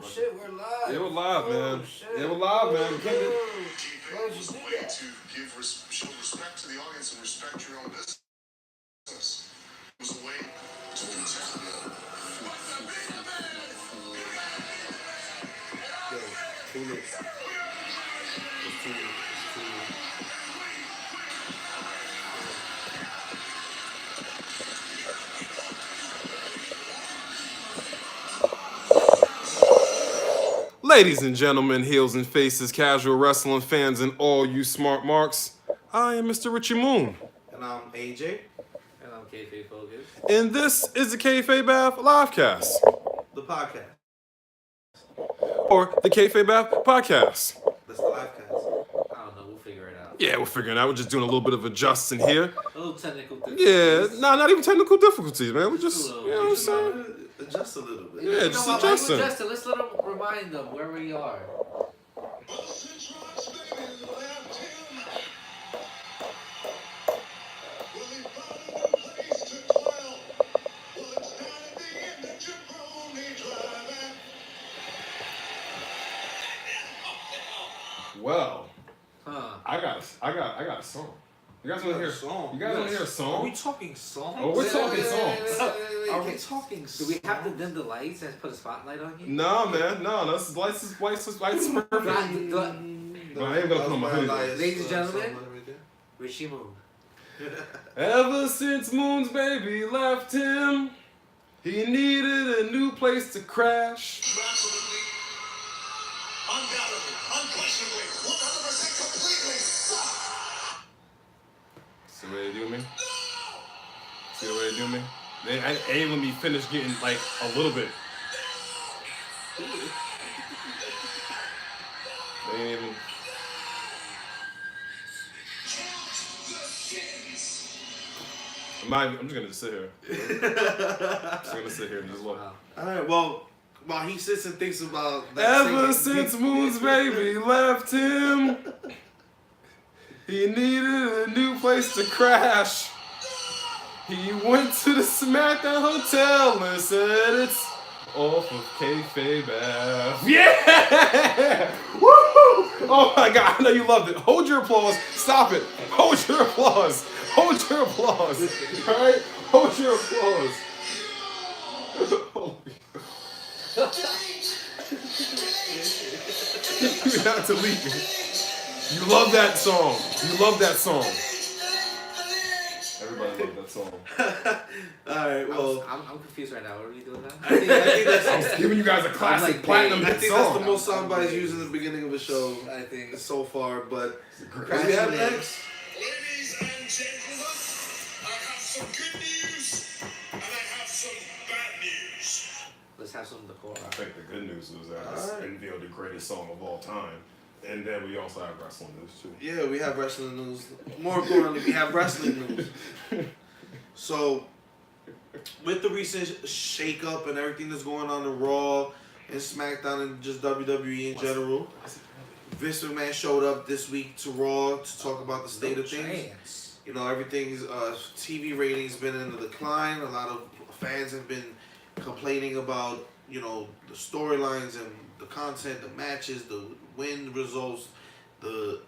shit, we're live. Yeah, we're live, man. Shit. Yeah, we're live, man. Kayfabe was a way to show respect to the audience and respect your own business. It was a way to protect Ladies and gentlemen, heels and faces, casual wrestling fans, and all you smart marks, I am Mr. Richie Moon. And I'm AJ. And I'm Kayfabe Focus. And this is the Kayfabe Livecast. The podcast. Or the Kayfabe Podcast. That's the livecast. I don't know, we'll figure it out. Yeah, we're figuring it out. We're just doing a little bit of adjusting here. A little technical Yeah, difficulties. not even technical difficulties, man. We're just, Just a you little. know what I'm saying? Adjust a little bit. Yeah, You just know what, adjusting. Let's let them remind them where we are. Well, Huh. I got a song. You guys want to hear a song? You guys want to hear a Are song? we talking songs? Oh, we're talking songs. Are we talking Do songs? we have to dim the lights and put a spotlight on you? No, man, no. That's lights is perfect. But I ain't gonna put on my hoodie. Ladies and gentlemen. Richie Moon. Ever since Moon's baby left him, he needed a new place to crash. absolutely, undoubtedly, unquestionably, 100% completely suck. See what they do me? See the way they do me? They ain't let me finish getting like a little bit. They ain't even. I'm just gonna sit here. I'm just gonna sit here and just look. Wow. All right. Well, while he sits and thinks about that Ever singing- since Moon's baby left him, he needed a new place to crash. He went to the SmackDown Hotel and said it's off of Kayfabe Ave. Yeah! Woo! Oh my God, I know you loved it. Hold your applause. Stop it. Hold your applause. Hold your applause. All right? Hold your applause. You have to leave me. You love that song. You love that song. Everybody loved that song. All right. Well, I'm confused right now. What are we doing now? I think that's. I'm giving you guys a classic like, platinum I hit think that's the song. most sound bites used in the beginning of a show I think. so far. But Great. what do we have next? Ladies and gentlemen, I have some good news and I have some bad news. Let's have some decor. I think the good news is that it's unveiled the greatest song of all time. And then we also have wrestling news too. Yeah, we have wrestling news. More importantly, we have wrestling news. So, with the recent shakeup and everything that's going on in Raw and SmackDown and just WWE in general, Vince McMahon showed up this week to Raw to talk about the state of things. Chance. You know, everything's TV ratings been in a decline. A lot of fans have been complaining about, you know, the storylines and the content, the matches, the win results, the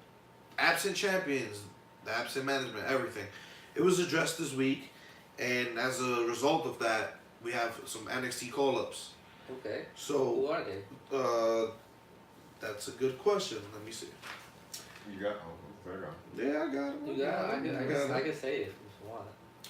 absent champions, the absent management, everything. It was addressed this week, and as a result of that, we have some NXT call-ups. Okay. Who So, are they? that's a good question. Let me see. You got there you go. Yeah, I got it. You got it. I it. can say it if you want.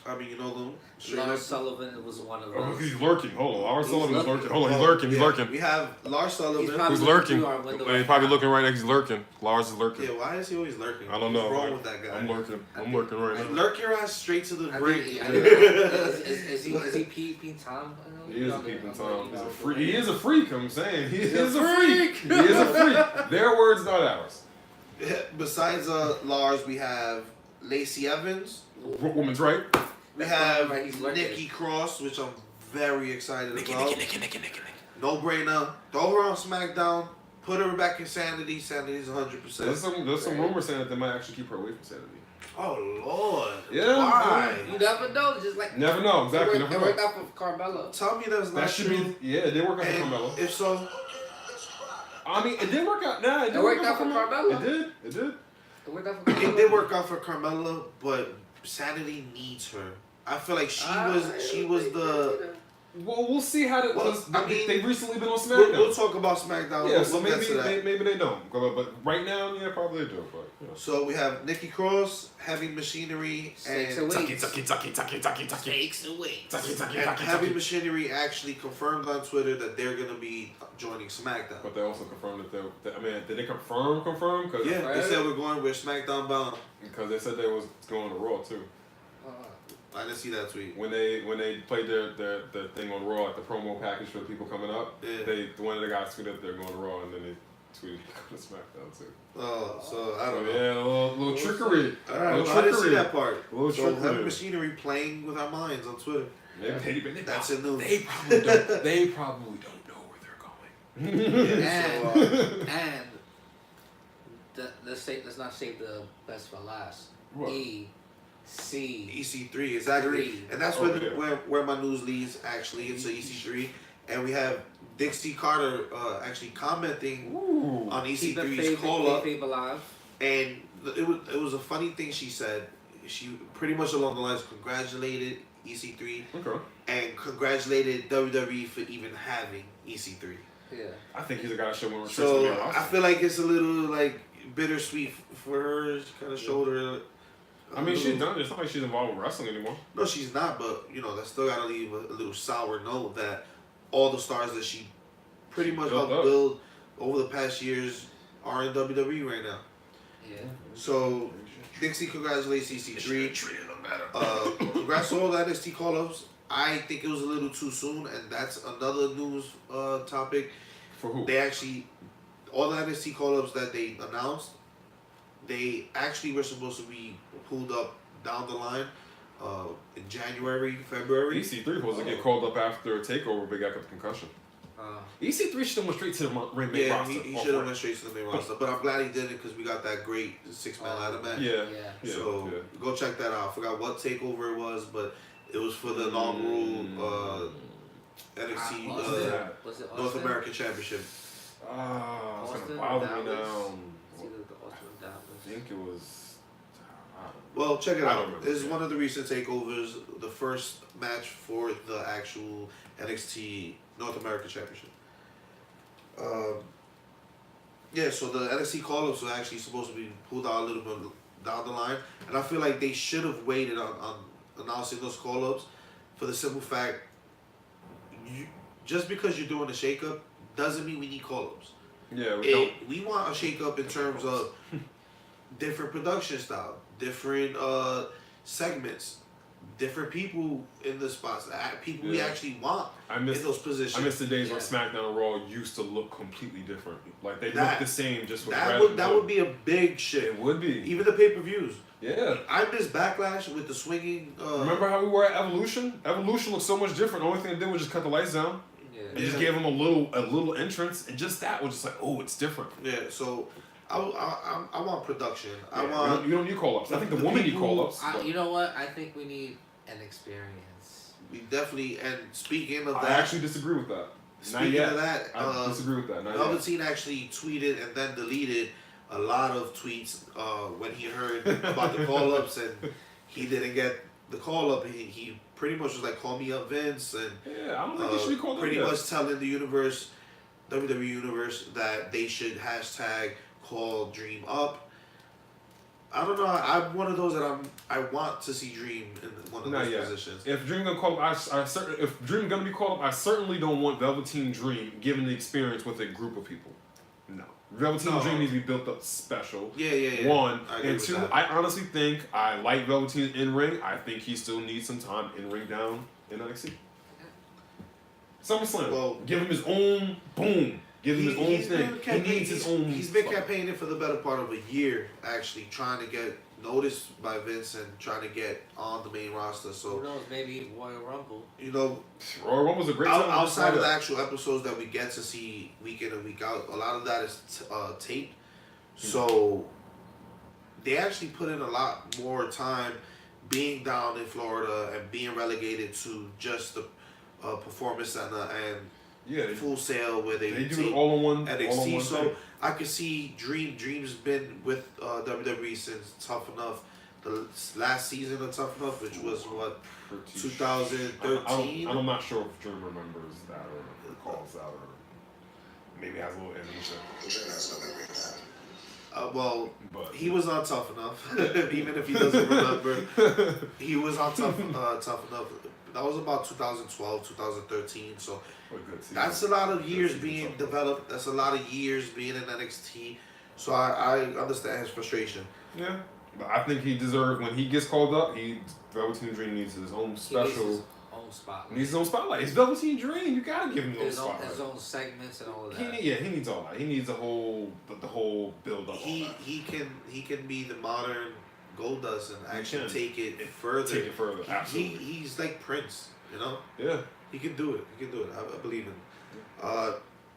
I mean, you know them. Straight Lars up. Sullivan was one of Oh, those. he's lurking. Hold on. Lars Sullivan's lurking. lurking. Hold on, he's lurking. He's Yeah, lurking. We have Lars Sullivan. He's probably Who's looking lurking? through our window He's right probably now. looking right next. He's lurking. Lars is lurking. Yeah, why is he always lurking? I don't know. What's wrong with that guy? I'm lurking. I'm lurking right Like, now. lurk your ass straight to the break. Is he peeping Tom? He is a peeping Tom. He's a freak. He is a freak. I'm saying he is a freak. He is a freak. Their words, not ours. Besides Lars, we have Lacey Evans. Woman's right. We have right, he's lurking. Nikki Cross, which I'm very excited about. No brainer. Throw her on SmackDown. Put her back in Sanity. Sanity's 100%. There's some rumors saying that they might actually keep her away from Sanity. Oh Lord. Yeah. Why? You never know. Just like Never know. Exactly. It Never worked know. out for Carmelo. Tell me that's not That should true. be. Yeah, they work on And Carmelo. if so, I mean, it did work out. Nah, it did It work worked out for Carmella. It did. It did. It worked out for It Carmella. did work out for Carmella, but Sanity needs her. I feel like she was the. Well, we'll see how Well, they've recently been on SmackDown. We'll talk about SmackDown. Yeah, so we'll get to that. maybe they don't. But right now, yeah, probably they do. But you know. So we have Nikki Cross, Heavy Machinery, Six and away. Takes away. Taki. And Heavy Machinery actually confirmed on Twitter that they're gonna be joining SmackDown. But they also confirmed that did they confirm? Cause Yeah, they said we're going with SmackDown bound. Because they said they was going to Raw too. I didn't see that tweet. When they played their thing on Raw, like the promo package for the people coming up, one of the guys tweeted they're going to Raw, and then they tweeted going to SmackDown too. Oh, so I don't know. Yeah, a little trickery. All right, well, I didn't see that part. A little So trickery. Heavy Machinery playing with our minds on Twitter. That's a news. They probably don't know where they're going. And let's not save the best for last. What? EC3, exactly. And that's where my news leads, actually. It's a EC3. And we have Dixie Carter actually commenting on EC3's call-up. And it was a funny thing she said. She pretty much along the lines congratulated EC3 and congratulated WWE for even having EC3. Yeah. I think he's a guy that should win. So I feel like it's a little like bittersweet for her. She kind of showed her. I mean, she's done. It's not like she's involved with wrestling anymore. No, she's not. But that still gotta leave a little sour note that all the stars that she pretty much helped build over the past years are in WWE right now. Yeah. So Dixie congratulates EC3. Congrats to all the NXT call-ups. I think it was a little too soon, and that's another news topic. For who? They actually, all the NXT call-ups that they announced, they actually were supposed to be pulled up down the line in January, February. EC3 was to get called up after a takeover, but got a concussion. EC3 should have went straight to the main roster. He should have went straight to the main roster, but I'm glad he didn't because we got that great 6-man ladder match. So go check that out. I forgot what takeover it was, but it was for the inaugural NXT North American Championship. It's gonna bother me now. I think it was. Well, check it out. This is one of the recent takeovers, the first match for the actual NXT North American Championship. So the NXT call-ups were actually supposed to be pulled out a little bit down the line, and I feel like they should have waited on announcing those call-ups for the simple fact, just because you're doing a shake-up doesn't mean we need call-ups. Yeah, we want a shake-up in terms of different production style, different segments, different people in the spots, people we actually want in those positions. I miss the days when SmackDown and Raw used to look completely different. Like they look the same, just with that would be a big shit. It would be. Even the pay-per-views. Yeah. I miss Backlash with the swinging. Remember how we were at Evolution? Evolution looked so much different. The only thing they did was just cut the lights down. And just gave them a little entrance, and just that was just like, oh, it's different. Yeah, so I want production. You don't need call ups. I think the women need call ups. You know what? I think we need an experience. We definitely, and speaking of that, I actually disagree with that. Speaking of that, I disagree with that. Velveteen actually tweeted and then deleted a lot of tweets when he heard about the call ups and he didn't get the call up. He pretty much was like, call me up, Vince, and I don't think they should be called up. Pretty much telling the universe, WWE universe, that they should hashtag call Dream up. I don't know. I'm one of those that I want to see Dream in one of those positions. If Dream gonna call up, if Dream gonna be called up, I certainly don't want Velveteen Dream given the experience with a group of people. No. Velveteen Dream needs to be built up special. Yeah. One. And two, I honestly think I like Velveteen in ring. I think he still needs some time in ring down in NXT. SummerSlam. Well, give him his own boom. Give him his own thing. He needs his own. He's been campaigning for the better part of a year, actually, trying to get noticed by Vince and trying to get on the main roster. So who knows? Maybe Royal Rumble. Royal Rumble's a great time. Outside of the actual episodes that we get to see week in and week out, a lot of that is taped. So they actually put in a lot more time being down in Florida and being relegated to just the performance center and Full Sail where they do take it all in one. NXT. All in one So thing. I could see Dream's been with WWE since Tough Enough. The last season of Tough Enough, which was what, 2013. I'm not sure if Dream remembers that or recalls that or maybe has a little amnesia. Dream has no memory of that. Well, But he was on Tough Enough, even if he doesn't remember. He was on Tough Enough. That was about 2012, 2013. So that's a lot of years being developed. That's a lot of years being in NXT. So I understand his frustration. Yeah, but I think he deserves, when he gets called up, Velveteen Dream needs his own special. Own spotlight. Needs his own spotlight. It's Velveteen Dream. You gotta give him His those spotlight. his own segments and all of that. He needs all that. He needs the whole build up. He can be the modern Goldust and actually can. take it further. Take it further. Absolutely. He's like Prince, you know. Yeah. He can do it. He can do it. I believe him.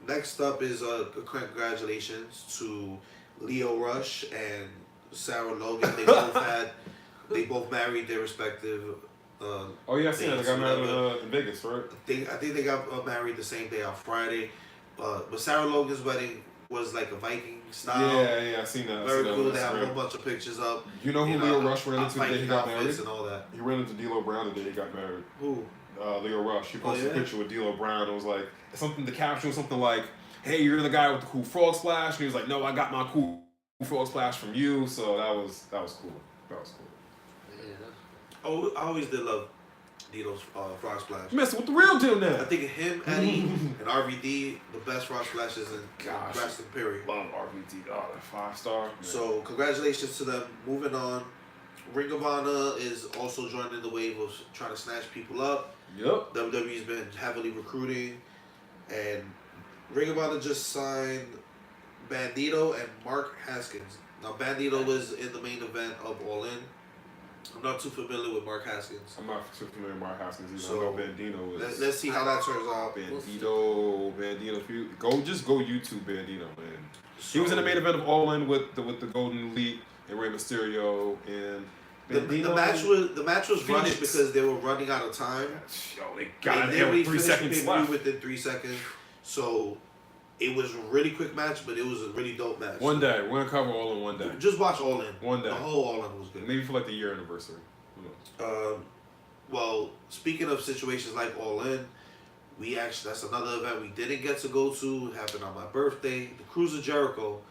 Next up is congratulations to Leo Rush and Sarah Logan. They both married their respective. Oh yeah, I seen that. They got married in Vegas, right? I think they got married the same day on Friday. But Sarah Logan's wedding was like a Viking style. Yeah, I seen that. Very cool. They have a whole bunch of pictures up. You know who Leo Rush ran into the day he got married? And all that. He ran into D'Lo Brown the day he got married. Who? Leo Rush. He posted yeah? a picture with D'Lo Brown. It was like something. The caption was something like, "Hey, you're the guy with the cool frog splash." And he was like, "No, I got my cool frog splash from you." So that was cool. That was cool. Yeah. Oh, I always did love Dito's frog splash. Messing with the real deal I now. think him, Eddie, and RVD, the best frog splashes in wrestling period. Love RVD. Oh, that 5-star. Man. So congratulations to them. Moving on. Ring of Honor is also joining the wave of trying to snatch people up. Yep. WWE's been heavily recruiting, and Ring of Honor just signed Bandito and Mark Haskins. Now Bandito was in the main event of All In. I'm not too familiar with Mark Haskins. I'm not too familiar with Mark Haskins either. So, I know Bandito is. Let's see how that turns out. Bandito. If you go YouTube Bandito, man. He was in the main event of All In with the Golden Elite and Rey Mysterio and the match was rushed because they were running out of time. Yo, they got it with 3 seconds left. Within 3 seconds. So it was a really quick match, but it was a really dope match. One day. We're gonna cover All In one day. Just watch All In. One day. The whole All In was good. Maybe for like the year anniversary. Who knows? Well, speaking of situations like All In, that's another event we didn't get to go to. It happened on my birthday. The Cruise of Jericho.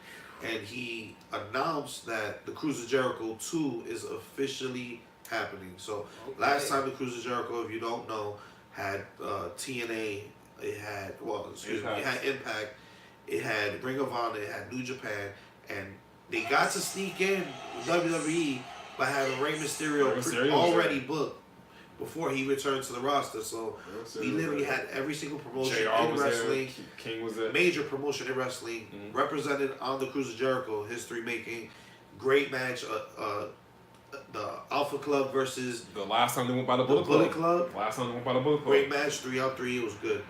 And he announced that the Cruise of Jericho 2 is officially happening. So last time the Cruise of Jericho, if you don't know, had TNA, it had Impact, it had Ring of Honor, it had New Japan, and they got to sneak in WWE by having Rey Mysterio already booked before he returned to the roster. So we literally had every single promotion in wrestling, King was there. Major promotion in wrestling, represented on the Cruise of Jericho, history making, great match. The Alpha Club versus the last time they went by the Bullet Club. Last time they went by the Bullet Club. Great match, 3-on-3. It was good.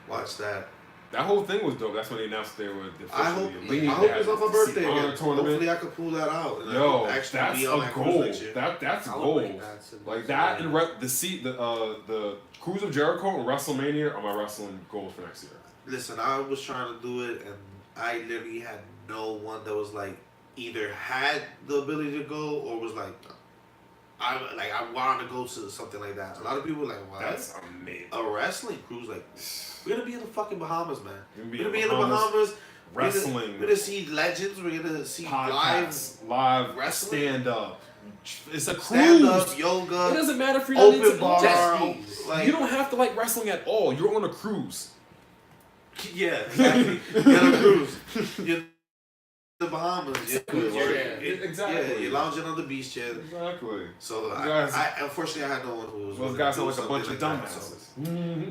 Watch that. That whole thing was dope. That's when they announced they were I hope it's on my birthday again. Hopefully I can pull that out. And Yo, actually that's be on a that goal. next year. That's a goal. Like that and the Cruise of Jericho and WrestleMania are my wrestling goals for next year. Listen, I was trying to do it, and I literally had no one that was like either had the ability to go or was like, I wanted to go to something like that. A lot of people were like, what? That's amazing. A wrestling cruise? Like, we're gonna be in the fucking Bahamas, man. We're We're gonna be in the Bahamas. Wrestling. We're gonna see legends. We're gonna see live wrestling. stand up. It's a cruise. Stand up, yoga. It doesn't matter if you're open bar. Like, you don't have to like wrestling at all. You're on a cruise. Yeah, exactly. You're on a cruise. You're in the Bahamas. Exactly. Yeah, you're lounging on the beach chair. Exactly. So guys, I unfortunately I had no one who was. Those guys sound like a bunch of like that, dumbasses. so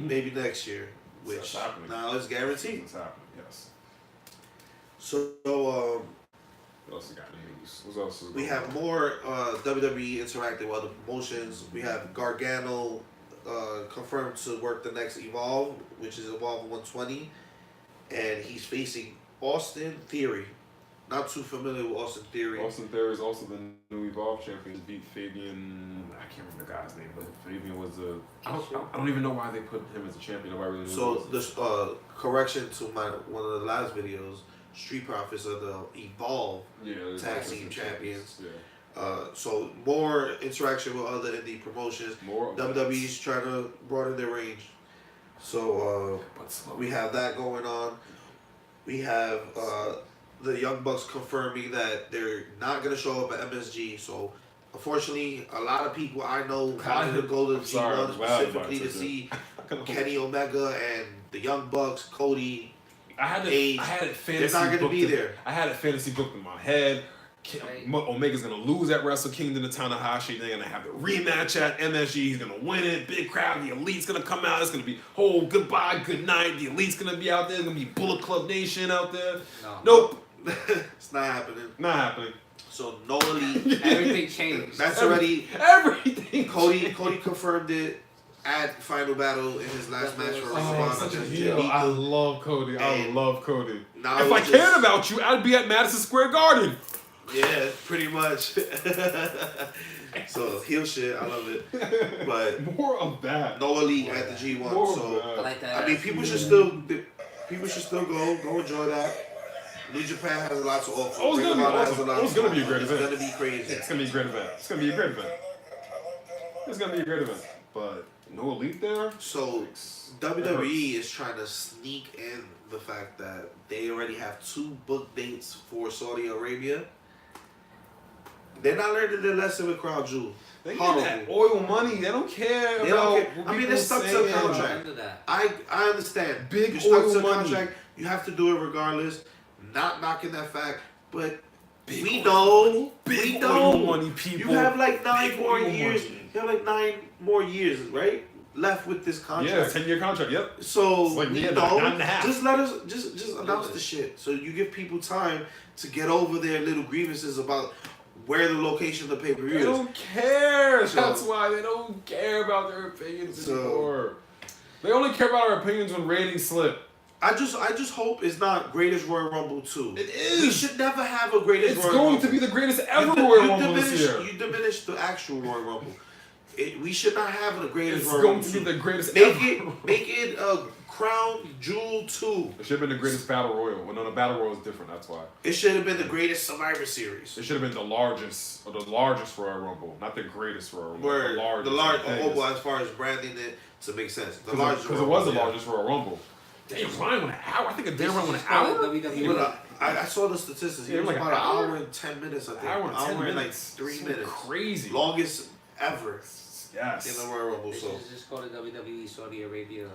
maybe next year, which It's happening. now it's guaranteed. It's happening. Yes. So What else we got in the news? What else is we going have on? more WWE interactive with other promotions. We have Gargano confirmed to work the next Evolve, which is Evolve 120, and he's facing Austin Theory not too familiar with Austin Theory. Austin Theory is also the new Evolve champion. Beat Fabian. I can't remember the guy's name, but Fabian was a. I don't even know why they put him as a champion. Nobody really knows. So this correction to one of the last videos. Street Profits are the Evolve tag team champions. Yeah. So more interaction with other indie promotions. More WWE's trying to broaden their range. So we have that going on. We have the Young Bucks confirming that they're not going to show up at MSG. So unfortunately, a lot of people I know wanted to go to G1 specifically to see Kenny Omega and the Young Bucks, Cody. I had it fantasy. They're not going to be there. I had it fantasy booked in my head. Omega's gonna lose at Wrestle Kingdom to Tanahashi. They're gonna have the rematch at MSG. He's gonna win it. Big crowd. The Elite's gonna come out. It's gonna be goodbye, good night. The Elite's gonna be out there. It's gonna be Bullet Club Nation out there. Nope. It's not happening. Not happening. So no Elite. Everything changed. That's already everything. Cody confirmed it at Final Battle in his last match for such a heel. I love Cody. I love Cody. Now if I cared about you, I'd be at Madison Square Garden. Yeah, pretty much. So heel shit, I love it. But more of that. No Elite at the G1. More so I like that. I mean, people should still go enjoy that. New Japan has a lot to offer. Oh, it's gonna be awesome. It's gonna be a great event. It's gonna be crazy. It's gonna be a great event. It's gonna be a great event. It's gonna be a great event. But no Elite there. So WWE is trying to sneak in the fact that they already have 2 book dates for Saudi Arabia. They're not learning their lesson with Crown Jewel. They get that oil money. They don't care about. I mean, they're stuck to a contract. I understand. Big You're stuck oil to a money. contract. You have to do it regardless. Not knocking that fact, but we know. Oil money, people. You have like 9 more oil years. money. You have like 9 more years, right? Left with this contract. Yeah, 10-year contract. Yep. So like, we yeah, know. 9.5. Just let us just announce the shit. So you give people time to get over their little grievances about where the location of the pay-per-view is. They don't care. That's why they don't care about their opinions anymore. They only care about our opinions when ratings slip. I just hope it's not Greatest Royal Rumble 2. It is. We should never have a Greatest Royal Rumble. It's going to be the greatest ever Royal Rumble this year. You diminish the actual Royal Rumble. We should not have the Greatest It's Royal going Rumble to be the greatest ever. Make it a Crown Jewel 2. It should have been the greatest Battle Royal. Well, no, the Battle Royal is different. That's why. It should have been the greatest Survivor Series. It should have been the largest Royal Rumble, not the greatest Royal Rumble. Where the largest. well, as far as branding it to make sense, the largest. Because it was the largest Royal Rumble. Damn, Ryan went an hour. I think a damn Ryan went an hour. I saw the statistics. It was like about an hour and 10 minutes. I think. Hour and like 3 minutes. Crazy. Longest ever. Yes. In the Royal Rumble. They So should just call it WWE Saudi Arabia.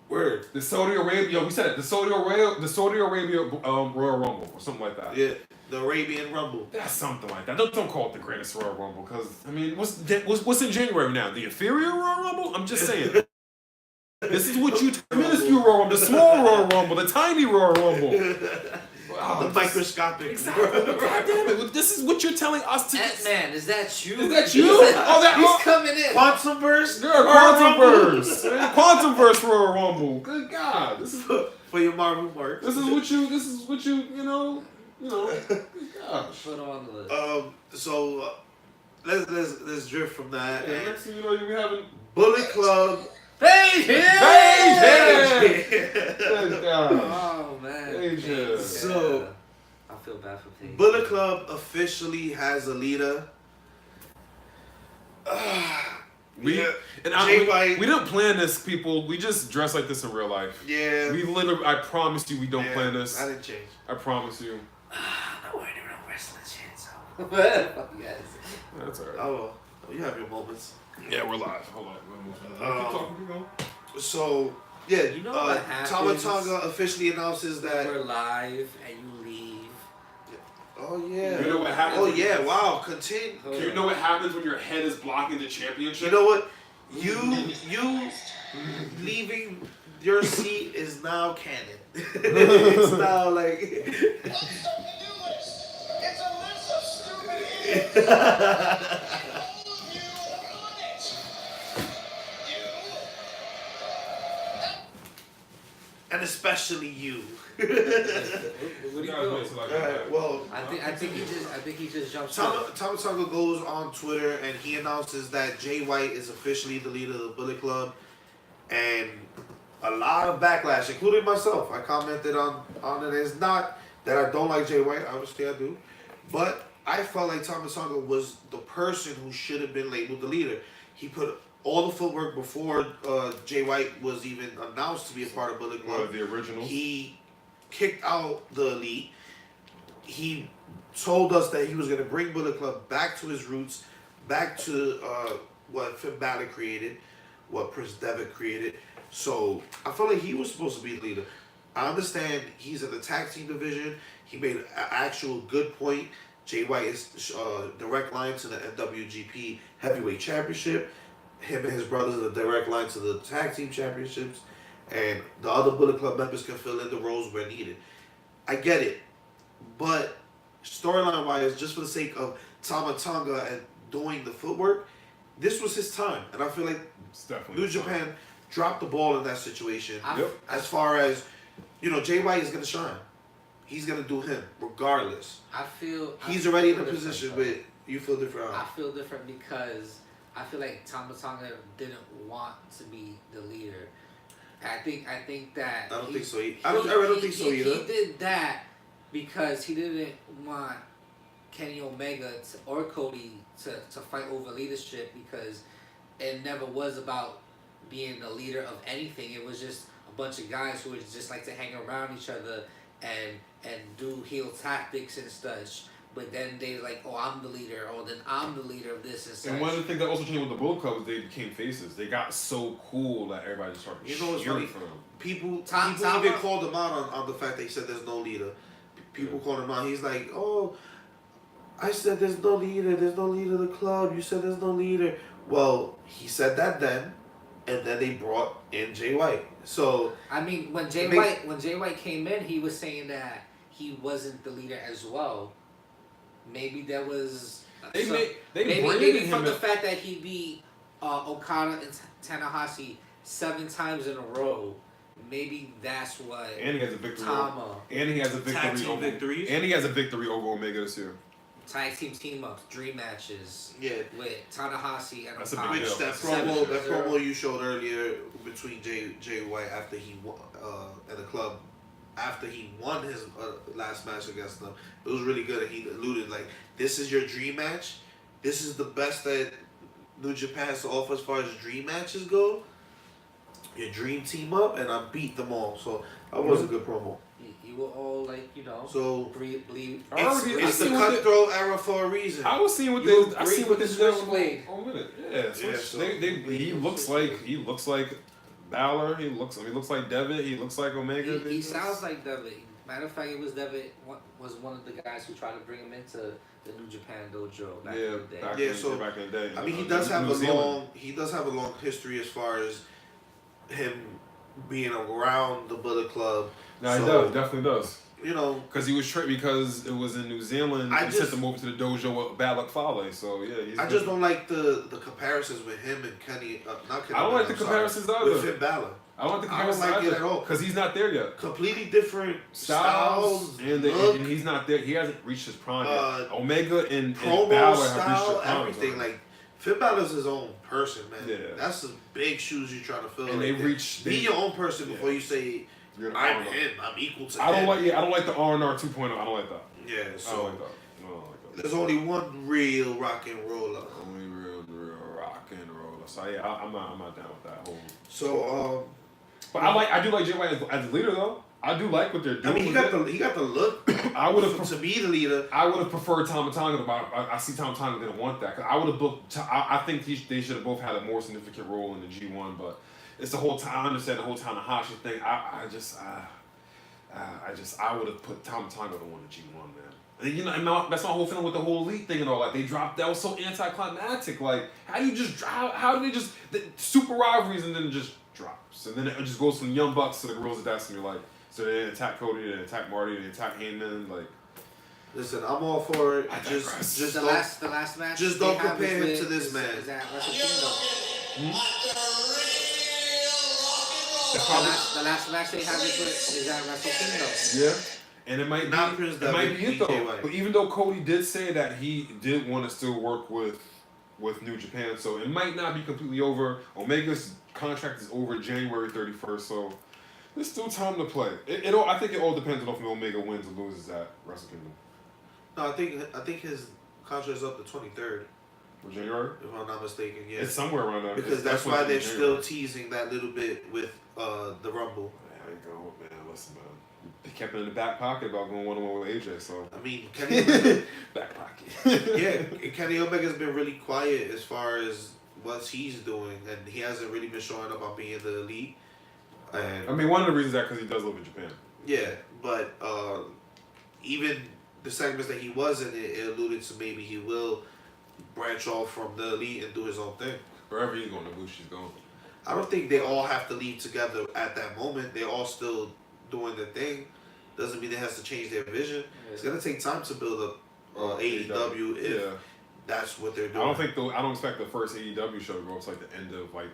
Word. The Saudi Arabia. We said it. The Saudi Arabia Royal Rumble or something like that. Yeah. The Arabian Rumble. That's something like that. Don't call it the greatest Royal Rumble because I mean, what's in January now? The inferior Royal Rumble? I'm just saying. This is what you minuscule Royal Rumble, the small Royal Rumble, the tiny Royal Rumble. Wow, the microscopic. Exactly. God damn it. This is what you're telling us to Ant-Man, is that you? Is that you? He's coming in. Quantumverse? Quantumverse. Quantumverse Royal Rumble. Good God. This is for your Marvel mark. This is what you know. Good gosh. Put on the list. So let's drift from that. And next thing you know, you're having Bullet Club. Page! Good God. Oh man. Page. So I feel bad for Paige. Bullet Club officially has a leader. We didn't plan this, people. We just dress like this in real life. Yeah. We literally, I promise you, we don't plan this. I didn't change. I promise you. I'm not wearing a real wrestling chance. Fuck you guys. That's alright. Oh, you have your moments. Yeah, we're live. Hold on. Keep going. So, yeah, You know what happens? Tamatanga officially announces that. We're live and you leave. Oh, yeah. You know what happens? Oh, yeah, wow. Continue. Do you know what happens when your head is blocking the championship? You know what? You leaving your seat is now canon. It's now like. It's a list of stupid idiots. and especially you. What do you do? Well, I think he just jumps. Tama goes on Twitter and he announces that Jay White is officially the leader of the Bullet Club, and a lot of backlash, including myself. I commented on it. It's not that I don't like Jay White, obviously I do, but I felt like Tama Tonga was the person who should have been labeled the leader. He put all the footwork before Jay White was even announced to be a part of Bullet Club. The original. He kicked out the Elite. He told us that he was going to bring Bullet Club back to his roots, back to what Finn Balor created, what Prince Devitt created. So I felt like he was supposed to be the leader. I understand he's in the tag team division. He made an actual good point. Jay White is direct line to the NWGP Heavyweight Championship. Him and his brothers are the direct line to the tag team championships. And the other Bullet Club members can fill in the roles where needed. I get it. But storyline wise, just for the sake of Tama Tonga and doing the footwork, this was his time. And I feel like New Japan dropped the ball in that situation. As far as, Jay White is going to shine. He's going to do him regardless. He's already in a position where you feel different. I feel different because I feel like Tama Tonga didn't want to be the leader. I think that I don't think so. I don't think so either. He did that because he didn't want Kenny Omega or Cody to fight over leadership, because it never was about being the leader of anything. It was just a bunch of guys who would just like to hang around each other and do heel tactics and such. But then they like, oh, I'm the leader, or then I'm the leader of this and such. And one of the things that also changed with the Bullet Club was they became faces. They got so cool that everybody just started cheering for them. People even called him out on the fact that he said there's no leader. People called him out. He's like, oh, I said there's no leader. There's no leader of the club. You said there's no leader. Well, he said that then, and then they brought in Jay White. So I mean, when Jay White came in, he was saying that he wasn't the leader as well. Maybe there was maybe from the fact that he beat Okada and Tanahashi 7 times in a row. Maybe that's what. And he has a victory. And he has a victory over Omega this year. Tag team ups, dream matches. Yeah. With Tanahashi and That's Okada. a big That promo you showed earlier between Jay White after he won at the club. After he won his last match against them, it was really good. And he alluded like, "This is your dream match. This is the best that New Japan has to offer as far as dream matches go. Your dream team up, and I beat them all." So that was a good promo. You were all like, So believe. It's the cutthroat era for a reason. I was seeing what they. I see what this Switchblade. Oh, minute. Yeah. So he looks like Balor. He looks like Devitt. He looks like Omega. He sounds like Devitt. Matter of fact, it was Devitt was one of the guys who tried to bring him into the New Japan dojo back in the day. Back in the day. I mean, he does have a long history as far as him being around the Bullet Club. No, he does. Definitely does. Because he was because it was in New Zealand. He sent them over to the dojo with Bad Luck Fale. So yeah, I just don't like the comparisons with him and Kenny. Not Kenny. I don't like the comparisons either. With Finn Balor. I don't like the comparisons I don't like it at all because he's not there yet. Completely different styles and he's not there. He hasn't reached his prime yet. Omega and promo Balor style, have reached their prime. everything like. Finn Balor's his own person, man. Yeah. That's the big shoes you're trying to fill. And be your own person before you say I'm him. I'm equal to him. I don't like the R&R 2.0. I don't like that. Yeah, so I don't like that. There's only one real rock and roller. Only real rock and roller. So yeah, I'm not down with that whole. So but I do like Jay White as a leader though. I do like what they're doing. I mean, he got the look. I would have to be the leader. I would have preferred Tama Tonga. I see Tama Tonga didn't want that. Cause I would have booked. I think they should have both had a more significant role in the G1. But it's the whole time. I understand the whole Tanahashi thing. I would have put Tama Tonga to win the G1, man. And that's my whole feeling with the whole elite thing and all. Like they dropped. That was so anticlimactic. Like how do they just super rivalries and then just drops and then it just goes from Young Bucks to the Guerrillas of Destiny. Like. So they attack Cody, they attack Marty, they attack Heyman. Like, listen, I'm all for it. Just the last match. Just don't compare him to this man. Is that Wrestle Kingdom? The last match they have is at Wrestle Kingdom. Yeah. And it might Not be Prince it might Devitt, be it BJ though. White. But even though Cody did say that he did want to still work with New Japan, so it might not be completely over. Omega's contract is over January 31st, so there's still time to play. I think it all depends on if Omega wins or loses at Wrestle Kingdom. No, I think his contract is up the 23rd, For January? if I'm not mistaken. Yeah, It's somewhere around there. because It's that's why definitely they're January. still teasing that little bit with the Rumble. There you go, man. Listen, man. They kept it in the back pocket about going one-on-one with AJ, so. I mean, Kenny Omega, Back pocket. yeah, Kenny Omega's been really quiet as far as what he's doing, and he hasn't really been showing up on being the elite. And I mean, one of the reasons is that because he does live in Japan. yeah, but even the segments that he was in, it alluded to maybe he will branch off from the elite and do his own thing. Wherever he's going, Ibushi's going. I don't think they all have to leave together at that moment. They're all still doing their thing. Doesn't mean it has to change their vision. It's gonna take time to build up AEW if that's what they're doing. I don't expect the first AEW show to go up to like the end of like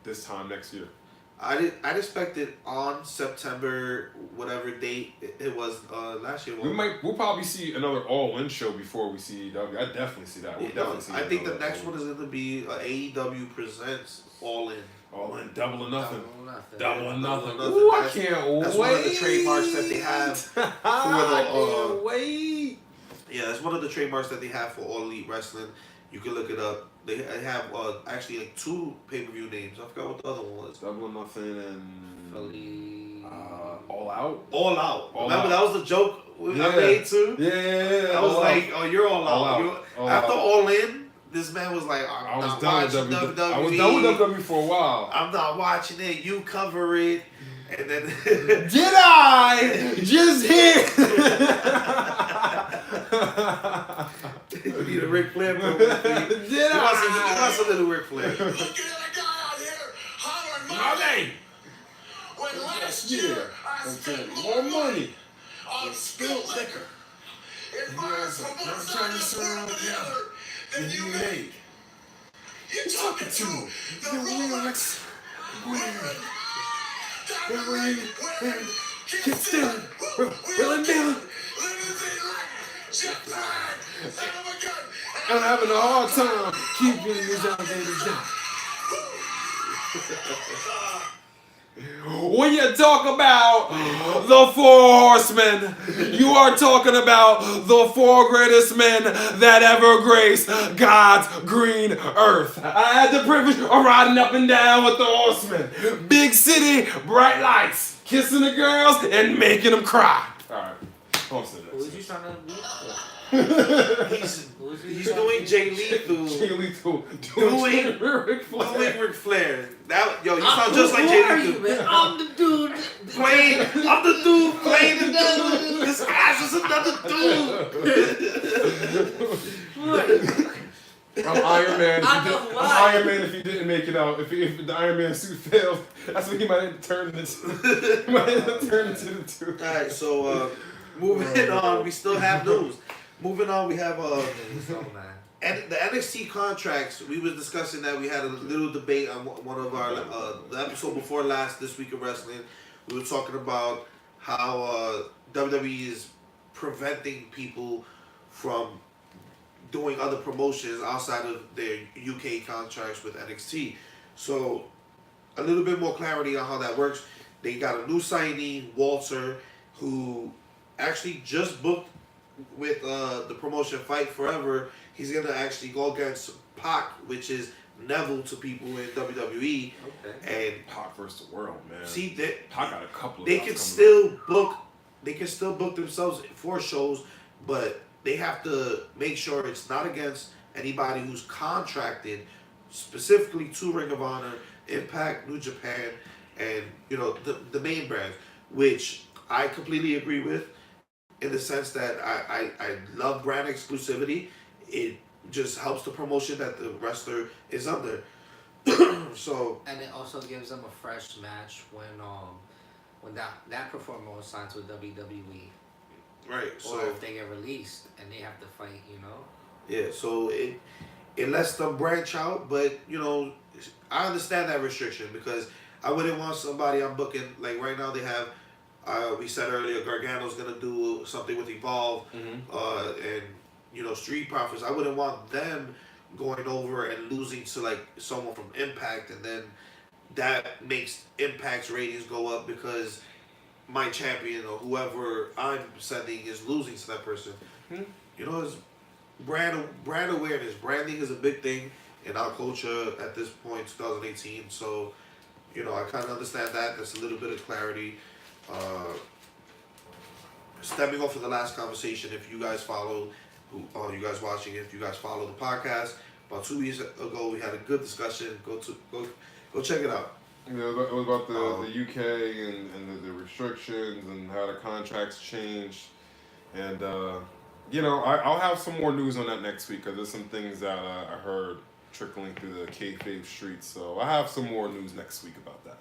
this time next year. I'd expect it on September whatever date it was last year. We'll probably see another All-In show before we see AEW. I definitely see that. We'll definitely see I think the another next All-In. one is going to be AEW presents All In. All-In, double or nothing. Double Double or or nothing. nothing. Nothing. Ooh, I That's- can't That's wait. one of the trademarks that they have for the. I can't wait. Yeah, that's one of the trademarks that they have for All Elite Wrestling. You can look it up. They have actually like 2 pay-per-view names. I forgot what the other one was. Double or nothing and Fully. All Out. All Out. All Remember Out. that was the joke I Yeah. made too. Yeah. I was All like, Out. "Oh, you're all out." All Out. You're- All After Out. All In, this man was like, I "I'm was not done with watching WWE. WWE. I was done with WWE for a while. I'm not watching it. You cover it." And then Did I just hit? you need a Ric Flair moment. Did He wants a little Ric Flair. Looking at a guy out here hollering Money. when last Yeah. year I spent more money on spilled liquor and buying from one side of the world to the other than you made. You're talking to the Rolex wearing, diamond ring wearing, keep stealing, wheeling dealing, limousine like, jet flying, son of a gun. I'm having a hard time keeping these alligators down. When you talk about the 4 horsemen, you are talking about the 4 greatest men that ever graced God's green earth. I had the privilege of riding up and down with the horsemen. Big city, bright lights, kissing the girls and making them cry. All right, on to the Who was you next trying to beat? He's doing Jay Lethal. Jay Lethal Doing Ric Flair. Ric Flair. You sound just like Who Jay are you, Lethal. man? I'm the dude. I'm the dude playing the dude. This ass is another dude. I'm Iron Man. I know I'm why. Iron Man if he didn't make it out. If the Iron Man suit failed, that's what he might have turned into. He might have turned into the two. Alright, so moving on, we still have news. Moving on, we have So, man. and the NXT contracts. We was discussing that. We had a little debate on one of our the episode before last, This Week of Wrestling. We were talking about how WWE is preventing people from doing other promotions outside of their UK contracts with NXT. So a little bit more clarity on how that works. They got a new signee, Walter, who actually just booked with the promotion Fight Forever. He's gonna actually go against Pac, which is Neville to people in WWE. Okay. And Pac versus the world, man. see that Pac got a couple of they guys can coming still book. They can still book themselves for shows, but they have to make sure it's not against anybody who's contracted specifically to Ring of Honor, Impact, New Japan, and the main brands, which I completely agree with, in the sense that I love brand exclusivity. It just helps the promotion that the wrestler is under. So And it also gives them a fresh match when that performer signs with WWE, right, or so if they get released and they have to fight, yeah, so it lets them branch out, but I understand that restriction because I wouldn't want somebody I'm booking like right now. They have. We said earlier, Gargano's gonna do something with Evolve, and Street Profits. I wouldn't want them going over and losing to like someone from Impact, and then that makes Impact's ratings go up because my champion or whoever I'm sending is losing to that person. It's brand awareness. Branding is a big thing in our culture at this point, 2018. So, I kind of understand that. There's a little bit of clarity. Stepping off of the last conversation, if you guys follow, you guys watching, if you guys follow the podcast, about 2 weeks ago we had a good discussion. Go check it out. Yeah, it was about the UK and the restrictions and how the contracts changed. And, I'll have some more news on that next week because there's some things that I heard trickling through the Kayfabe streets. So I have some more news next week about that.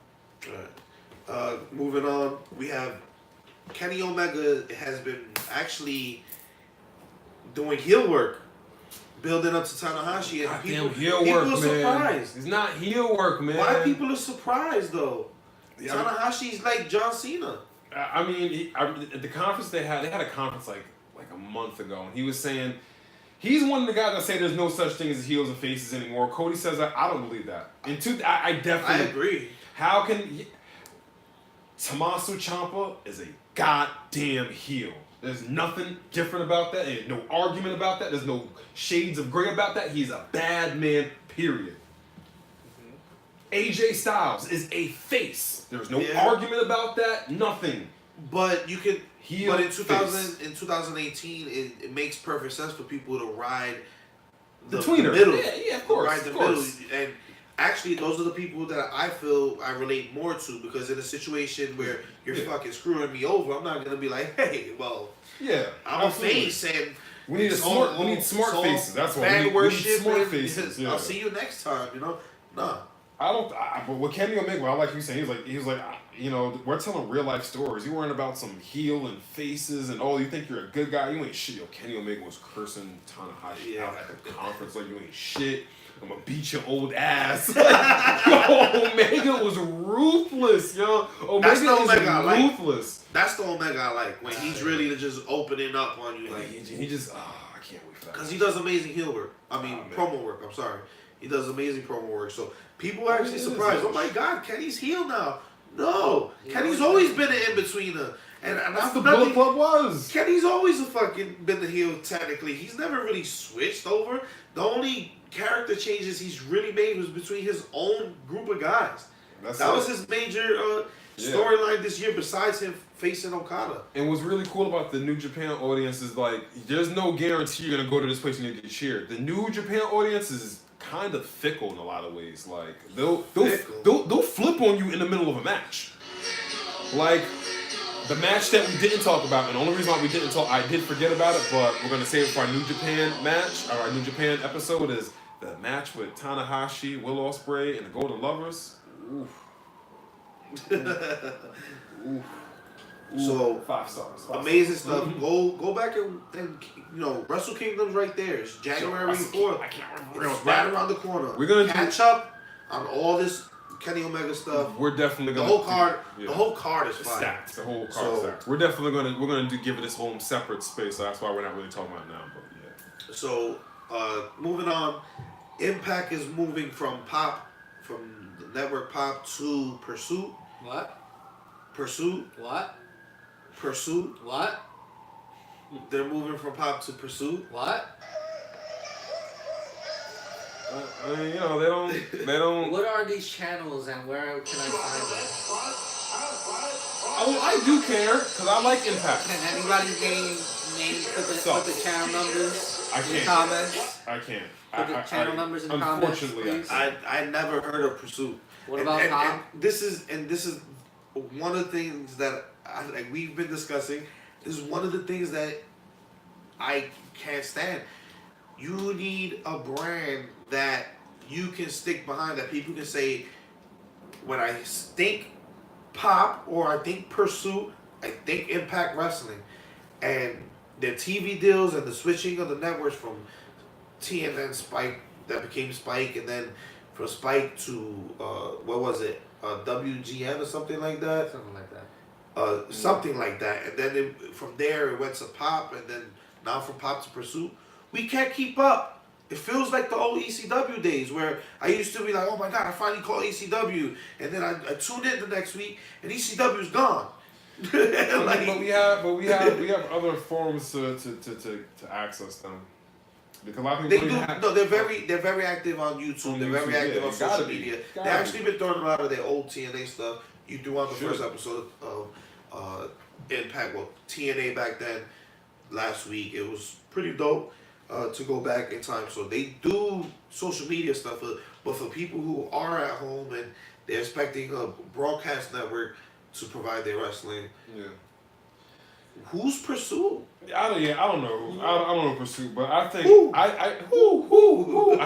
All right. Moving on, we have Kenny Omega has been actually doing heel work, building up to Tanahashi, and people are surprised. It's not heel work, man. Why people are surprised though? Tanahashi's like John Cena. I mean, at the conference they had a conference like a month ago, and he was saying he's one of the guys that say there's no such thing as heels and faces anymore. Cody says I don't believe that. I definitely agree. How can Tommaso Ciampa is a goddamn heel. There's nothing different about that. There's no argument about that. There's no shades of gray about that. He's a bad man, period. AJ Styles is a face. There's no argument about that. Nothing. But you could. Heel but in face. 2018, it makes perfect sense for people to ride the tweener. middle. Yeah, of course. Ride the middle. And actually, those are the people that I feel I relate more to, because in a situation where you're fucking screwing me over, I'm not gonna be like, hey, well, I'm a face, and we need smart faces. That's what we need smart faces. I'll see you next time. Nah. But with Kenny Omega, I like you saying, he was like, we're telling real life stories. You weren't about some heel and faces and you think you're a good guy. You ain't shit. Yo, Kenny Omega was cursing Tanahashi out at the conference like you ain't shit. I'm gonna beat your old ass. Omega was ruthless, yo. Omega is ruthless. That's the Omega I like, when he's really just opening up on you. Like he just, I can't wait for that. Because he does amazing heel work. Promo work. I'm sorry. He does amazing promo work. So people are actually surprised. Oh my God, Kenny's heel now. No, Kenny's always been an in-betweener. And that's the Bullet Club was. Kenny's always been the heel technically. He's never really switched over. The only character changes he's really made was between his own group of guys. That was his major storyline this year, besides him facing Okada. And what's really cool about the New Japan audience is there's no guarantee you're gonna go to this place and you get cheered. The New Japan audience is kind of fickle in a lot of ways. Like they'll flip on you in the middle of a match. Like the match that we didn't talk about, and the only reason why we didn't talk, I did forget about it, but we're gonna save it for our New Japan match, or our New Japan episode, is the match with Tanahashi, Will Ospreay, and the Golden Lovers. Oof. Oof. So 5 stars. Amazing stuff. Go back and Wrestle Kingdom's right there. It's January 4th. I can't remember. It's right around the corner. We're gonna catch up on all this Kenny Omega stuff. We're definitely gonna the whole card is fire. Stacked. The whole card is stacked. We're definitely gonna give it its own separate space. So that's why we're not really talking about it now. But yeah. So moving on, Impact is moving from the network Pop to Pursuit. What? Pursuit. What? Pursuit. What? They're moving from Pop to Pursuit. What? I mean, they don't. What are these channels and where can I find them? Oh, I do care because I like Impact. Can anybody put the channel numbers in the comments? I can't. Put the channel numbers in the comments, please. I never heard of Pursuit. What about Pop? And this is one of the things that we've been discussing. This is one of the things that I can't stand. You need a brand that you can stick behind, that people can say, when I think Pop or I think Pursuit, I think Impact Wrestling. And their TV deals and the switching of the networks from TNN Spike, that became Spike, and then from Spike to, what was it? WGN or something like that. Something like that. Something like that, and then from there it went to Pop, and then now from Pop to Pursuit. We can't keep up. It feels like the old ECW days where I used to be like, oh my god, I finally called ECW, and then I tuned in the next week, and ECW's gone. Like, but we have other forms to access them. Because a lot of people they're very active on YouTube. They're very active on social media. They actually been throwing a lot of their old TNA stuff. You threw on the first episode of Impact, well, TNA back then, last week. It was pretty dope to go back in time. So they do social media stuff, but for people who are at home and they're expecting a broadcast network to provide their wrestling. Yeah. Who's Pursuit? I don't know. I don't know Pursuit, but I think Who? I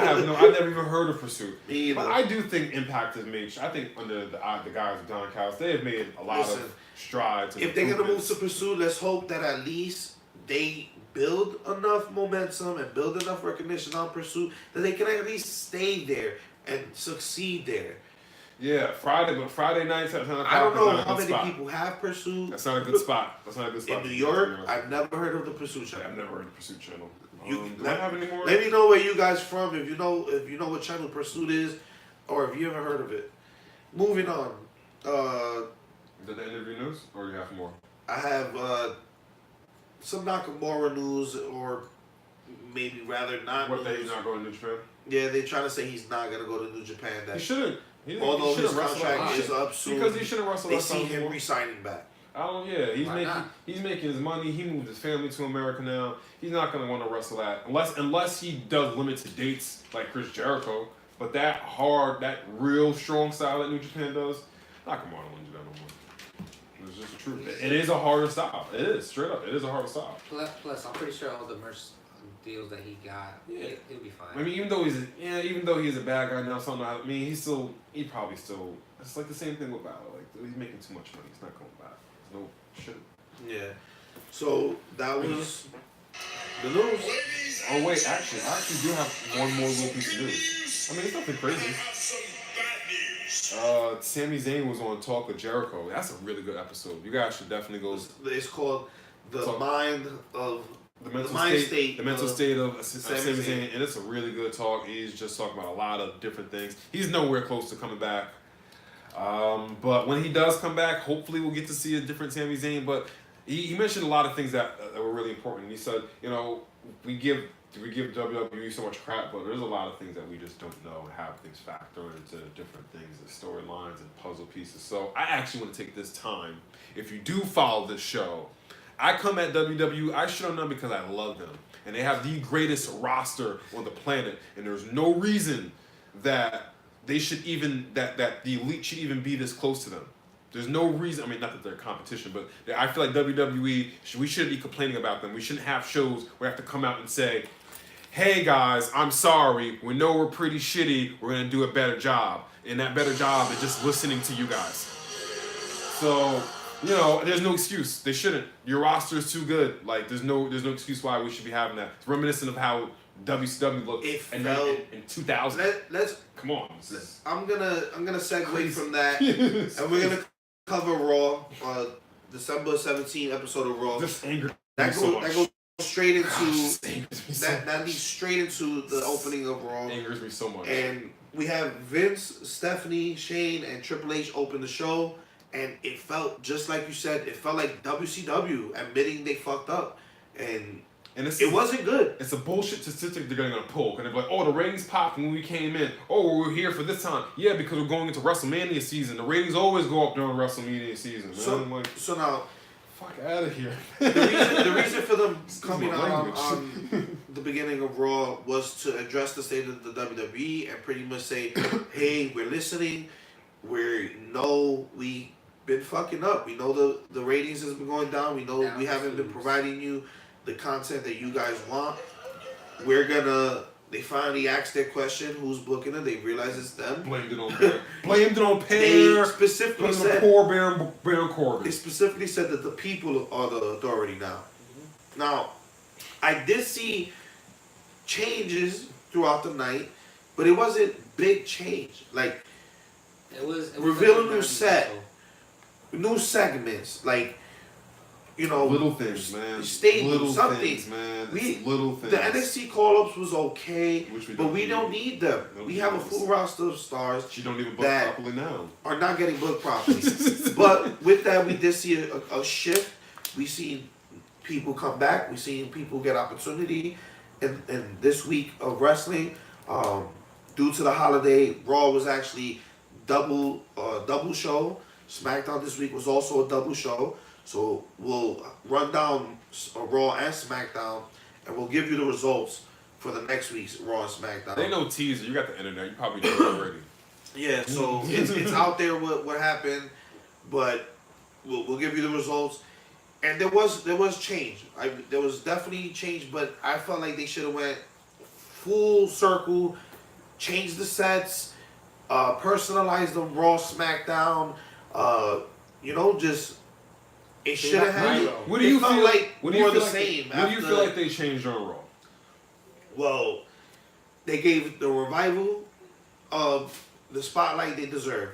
have never even heard of Pursuit. Me either. But I do think Impact has made. I think under the guys of Don Callis, they have made a lot of strides. If they're gonna move to Pursuit, let's hope that at least they build enough momentum and build enough recognition on Pursuit that they can at least stay there and succeed there. Yeah, Friday nights at 10 o'clock. I don't know how many people have Pursuit. That's not a good spot. In New York, I've never heard of the Pursuit channel. I've never heard of the Pursuit channel. Do I have any more? Let me know where you guys from. If you know what channel Pursuit is, or if you ever heard of it. Moving on. Did the interview news, or you have more? I have some Nakamura news, or maybe rather not. What day he's not going to New Japan? Yeah, they're trying to say he's not gonna go to New Japan. He shouldn't. Although his contract is up soon, because he shouldn't wrestle. They see him re-signing back. Yeah, he's making his money. He moved his family to America now. He's not gonna want to wrestle that unless he does limited dates like Chris Jericho. But that real strong style that New Japan does, Nakamura don't want to do that no more. It's just the truth. It is a harder style. It is straight up. It is a harder style. Plus, I'm pretty sure all the merch deals that he got, he'll be fine. I mean, even though he's a bad guy now, he probably still. It's like the same thing with Balor. Like he's making too much money. He's not going back. There's no shit. Yeah. So that was the news. Oh wait, actually, I do have one more little piece of news. I mean, it's nothing crazy. Sami Zayn was on Talk with Jericho. That's a really good episode. You guys should definitely go. It's called The Mind of. The mental state of Sami Zayn, and it's a really good talk. He's just talking about a lot of different things. He's nowhere close to coming back, but when he does come back, hopefully we'll get to see a different Sami Zayn. But he mentioned a lot of things that were really important. He said, we give WWE so much crap, but there's a lot of things that we just don't know and have things factor into different things and storylines and puzzle pieces. So I actually want to take this time, if you do follow this show. I come at WWE, I shit on them because I love them. And they have the greatest roster on the planet. And there's no reason that they should that the elite should even be this close to them. There's no reason, I mean, not that they're competition, but I feel like WWE, we shouldn't be complaining about them. We shouldn't have shows where we have to come out and say, hey guys, I'm sorry, we know we're pretty shitty, we're going to do a better job. And that better job is just listening to you guys. So... there's no excuse. They shouldn't. Your roster is too good. Like, there's no excuse why we should be having that. It's reminiscent of how WCW looked in 2000. Come on. I'm gonna segue from that, and we're gonna cover Raw, December 17th episode of Raw. This angered that goes straight into that leads straight into the opening of Raw. Angers me so much. And we have Vince, Stephanie, Shane, and Triple H open the show. And it felt, just like you said, it felt like WCW admitting they fucked up. And it wasn't good. It's a bullshit statistic they're going to pull. And they're like, the ratings popped when we came in. We were here for this time. Yeah, because we're going into WrestleMania season. The ratings always go up during WrestleMania season. Man. So now... Fuck out of here. The reason for them coming out on the beginning of Raw was to address the state of the WWE and pretty much say, hey, we're listening. We know we been fucking up. We know the ratings has been going down. We know we haven't been providing you the content that you guys want. They finally asked their question, who's booking it? They realize it's them. Blamed it on Pear. They specifically said poor Baron Corbin. They specifically said that the people are the authority now. Mm-hmm. Now, I did see changes throughout the night, but it wasn't big change. Like, It was reveal a new good set, so. new segments, like, you know, Little things, man. stable, Little something. things, man. We It's little things. The NXT call-ups was okay, Which we but don't we need. don't need them. Don't We need have a those. full roster of stars She don't even book that properly now. are not getting booked properly. But with that, we did see a shift. We seen people come back. We seen people get opportunity in this week of wrestling. Due to the holiday, Raw was actually double show. SmackDown this week was also a double show. So we'll run down Raw and SmackDown, and we'll give you the results for the next week's Raw and SmackDown. They know teaser. You got the internet. You probably know it already. Yeah, so it's out there what happened, but we'll give you the results. And there was change. There was definitely change, but I felt like they should have went full circle, changed the sets, personalized them, Raw, SmackDown. You know, just it should have had. What do you felt feel like what do you more feel the like same? What do you after- feel like they changed on Raw? Well, they gave the revival of the spotlight they deserve.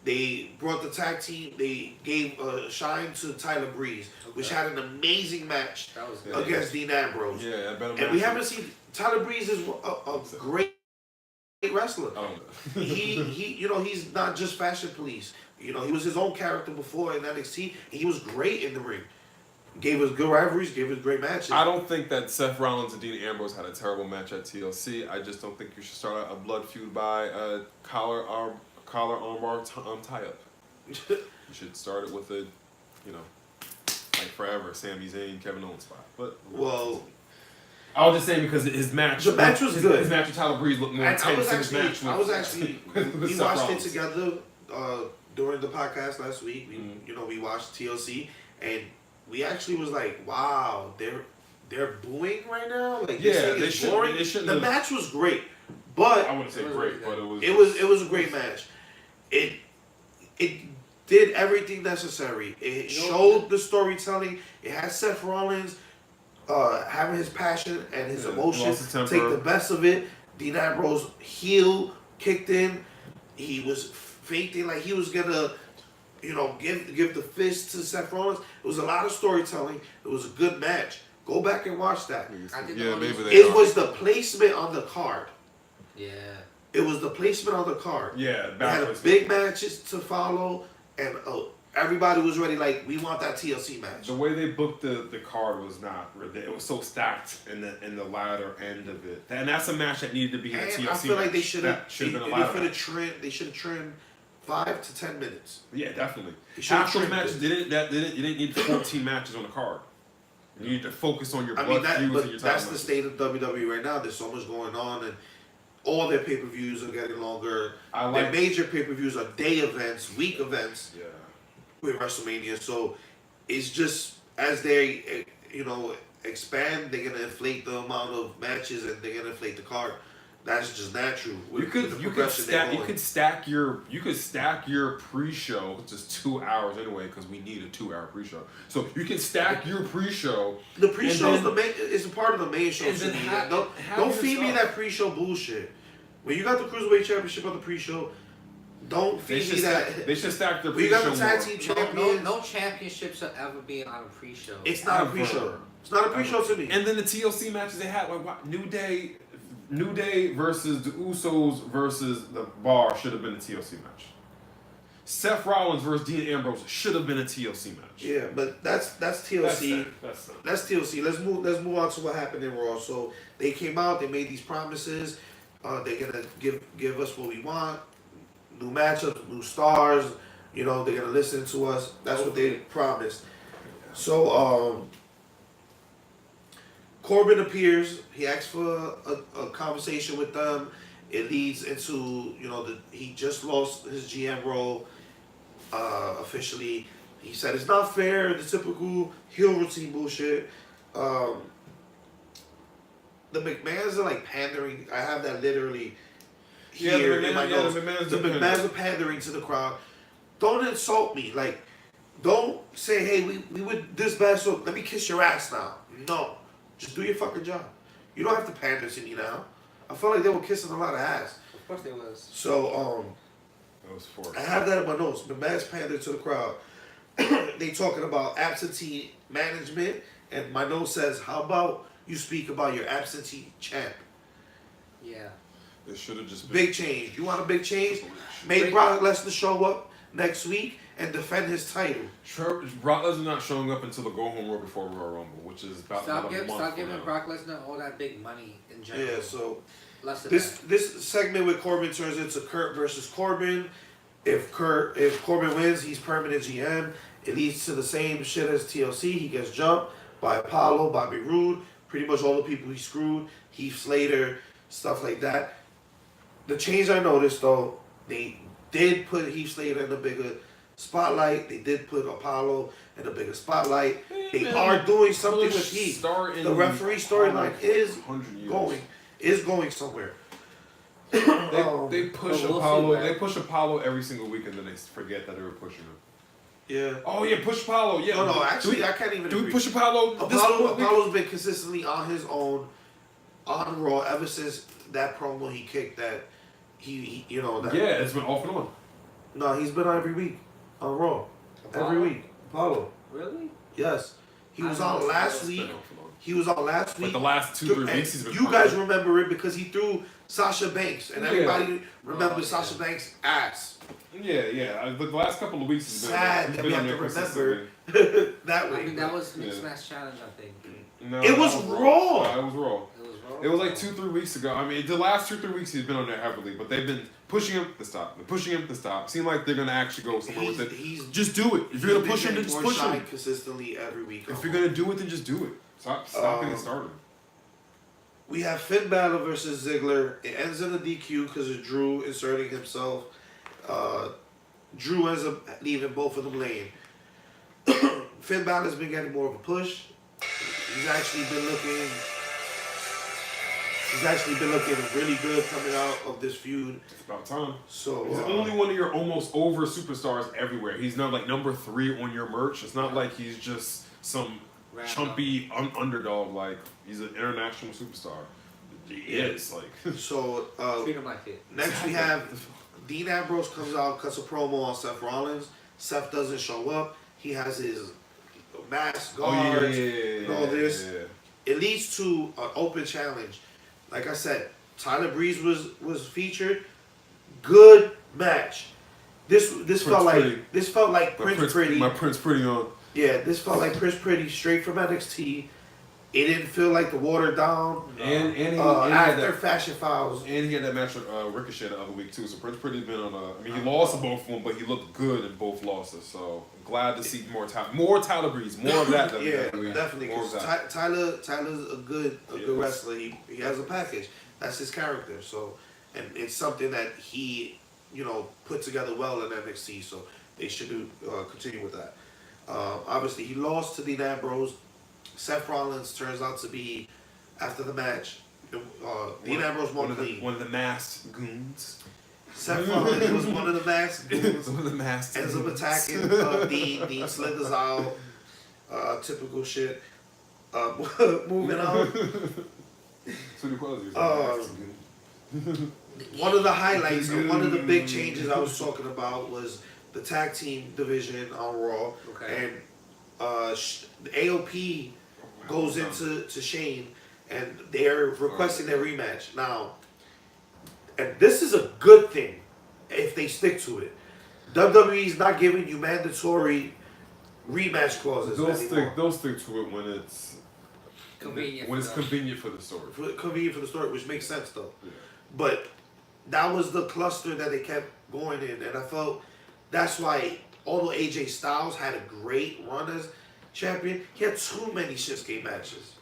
They brought the tag team. They gave a shine to Tyler Breeze, which had an amazing match That was Yeah. against Dean Ambrose. Yeah, I bet And we haven't seen Tyler Breeze is a great wrestler. Oh, He you know, he's not just fashion police. You know, he was his own character before in NXT, and he was great in the ring. Gave us good rivalries, gave us great matches. I don't think that Seth Rollins and Dean Ambrose had a terrible match at TLC. I just don't think you should start out a blood feud by a collar armbar tie-up. You should start it with a, you know, like forever, Sami Zayn, Kevin Owens spot. But Well, I was just saying because his match, the match was good. His match with Tyler Breeze looked more I intense was than his match actually, with, I was actually, with we Seth watched Rollins. it together during the podcast last week. Mhm. You know, we watched TLC, and we actually was like, wow, they're booing right now. Like, Yeah, this thing they is shouldn't- boring. they shouldn't The have- match was great, but I wouldn't say It was great, really but good. it was a great match. It did everything necessary. It showed the storytelling. It had Seth Rollins having his passion and his Yeah, emotion lost his temper. take the best of it. Dean Ambrose heel kicked in. He was fainting like he was gonna, you know, give the fist to Seth Rollins. It was a lot of storytelling. It was a good match. Go back and watch that. I think Yeah, the only- maybe they It are. was the placement on the card. Yeah. It was the placement on the card. Yeah, They had backwards. big matches to follow, and everybody was ready. Like, we want that TLC match. The way they booked the card was not. It was so stacked in the latter end of it, and that's a match that needed to be in a And TLC. I feel like they match. should have. That should have been a They ladder should have match. trimmed. They should have trimmed 5 to 10 minutes. Yeah, definitely. They should've Half those trimmed matches it. you didn't need 14 matches on the card. You need to focus on your I blood mean, that, feuds and but your that's title the matches. state of WWE right now. There's so much going on, and all their pay-per-views are getting longer. I Their like. major pay-per-views are day events, week events Yeah. with WrestleMania. So it's just as they, you know, expand, they're gonna inflate the amount of matches and they're gonna inflate the card. That's just natural. You could stack your pre-show, which is 2 hours anyway, because we need a 2-hour pre-show. So you can stack your pre-show. The pre-show is And the main. It's a part of the main show. and To then me. have- Don't have don't your feed me stuff. that pre-show bullshit. When you got the Cruiserweight Championship on the pre-show, don't They feed should me that. stack, they should stack their When you pre-show got the tag more. team No, champions, no championship should ever be on a pre-show. it's not a Ever. pre-show. It's not a pre-show to me. And then the TLC matches they had, like what, New Day versus the Usos versus the Bar should have been a TLC match. Seth Rollins versus Dean Ambrose should have been a TLC match. Yeah, but that's TLC. That's That's TLC. Let's move on to what happened in Raw. So they came out. They made these promises. They're gonna give us what we want. New matchups, new stars. You know, they're gonna listen to us. That's what they promised. So Corbin appears. He asks for a conversation with them. It leads into, you know, he just lost his GM role officially. He said it's not fair, the typical heel routine bullshit. The McMahons are like pandering. I have that literally Yeah, here the in my McMahon- yeah, notes. the McMahons The do McMahons pander. are pandering to the crowd. Don't insult me. Like, don't say, hey, we were this bad, so let me kiss your ass now. No. Just do your fucking job. You don't have to pander to me now. I felt like they were kissing a lot of ass. Of course they was. So, That was forced. I have that in my notes. The mass pander to the crowd. They talking about absentee management, and my note says, "How about you speak about your absentee champ?" Yeah. It should have just Big change. You want a big change? Make Brock Lesnar show up next week and defend his title. Brock Lesnar not showing up until the go home Raw before Royal Rumble, which is about Stop another month giving now. Brock Lesnar all that big money in general. Yeah. So Less of this segment with Corbin turns into Kurt versus Corbin. If Corbin wins, he's permanent GM. It leads to the same shit as TLC. He gets jumped by Apollo, Bobby Roode, pretty much all the people he screwed, Heath Slater, stuff like that. The change I noticed though, they did put Heath Slater in a bigger spotlight. They did put Apollo in a bigger spotlight. They are doing something with Heath. The referee storyline is going somewhere. They push we'll Apollo. see, They push Apollo every single week, and then they forget that they were pushing him. Yeah. Oh yeah, push Apollo. Yeah. No, actually, I can't even. Do we agree. push Apollo? Apollo's been consistently on his own on Raw ever since that promo he kicked. That he you know. That, Yeah, it's been off and on. No, he's been on every week on Raw. Every week. Apollo. Really? Yes. He was I on know last It's week. been off and on. He was on last week. Like the last 2-3 weeks, he's been. You guys remember it because he threw Sasha Banks, and everybody remembers yeah. Sasha Banks' ass. Yeah. The last couple of weeks, he's been. Sad he's that been we on have to there remember consistently. that I way. mean, that was Yeah. Mixed Match Challenge, I think. No, It was that Raw. No, it was Raw. It was wrong. It was like 2-3 weeks ago. I mean, the last 2-3 weeks he's been on there heavily, but they've been pushing him to stop. They're pushing him to stop. Seem like they're gonna actually go somewhere with it. Just do it. If you're gonna push him, then just push him. Consistently every week. If you're gonna do it, then just do it. Stop getting started. We have Finn Balor versus Ziggler. It ends in a DQ because of Drew inserting himself. Drew ends up leaving both of them laying. Finn Balor's been getting more of a push. He's actually been looking really good coming out of this feud. It's about time. So He's only one of your almost over superstars everywhere. He's not like number 3 on your merch. It's not like he's just some chumpy underdog. Like he's an international superstar. He is like. So Treat him like it. next we have Dean Ambrose comes out, cuts a promo on Seth Rollins. Seth doesn't show up. He has his mask, guards, and all this. It leads to an open challenge. Like I said, Tyler Breeze was featured. Good match. This felt like Prince Pretty. My Prince Pretty on. Yeah, this felt like Prince Pretty straight from NXT. It didn't feel like the watered down And he after had that, Fashion Files. and he had that match with Ricochet the other week too. So Prince Pretty's been on I mean, he lost both of them, but he looked good in both losses. So I'm glad to see more Tyler Breeze, more of that. Yeah, definitely. More of 'Cause that. Tyler's a good wrestler. He has a package. That's his character. So, and it's something that he put together well in NXT. So they should continue with that. Obviously, he lost to Dean Ambrose. Seth Rollins turns out to be, after the match, Dean Ambrose won clean. One of the masked goons. Seth Rollins was one of the masked goons. One of the masked Ends up goons. attacking Dean. Dean slithers out. Typical shit. Moving on. So he was. He was a masked goon. One of the highlights, one of the big changes I was talking about was the tag team division on Raw. Okay. And the AOP goes into Shane, and they're requesting their rematch. Now, and this is a good thing if they stick to it. WWE's not giving you mandatory rematch clauses anymore. They'll stick to it when it's Convenient. convenient for the story. Convenient for the story, which makes sense though. Yeah. But that was the cluster that they kept going in, and I felt that's why, although AJ Styles had a great run as champion, he had too many Shinsuke matches.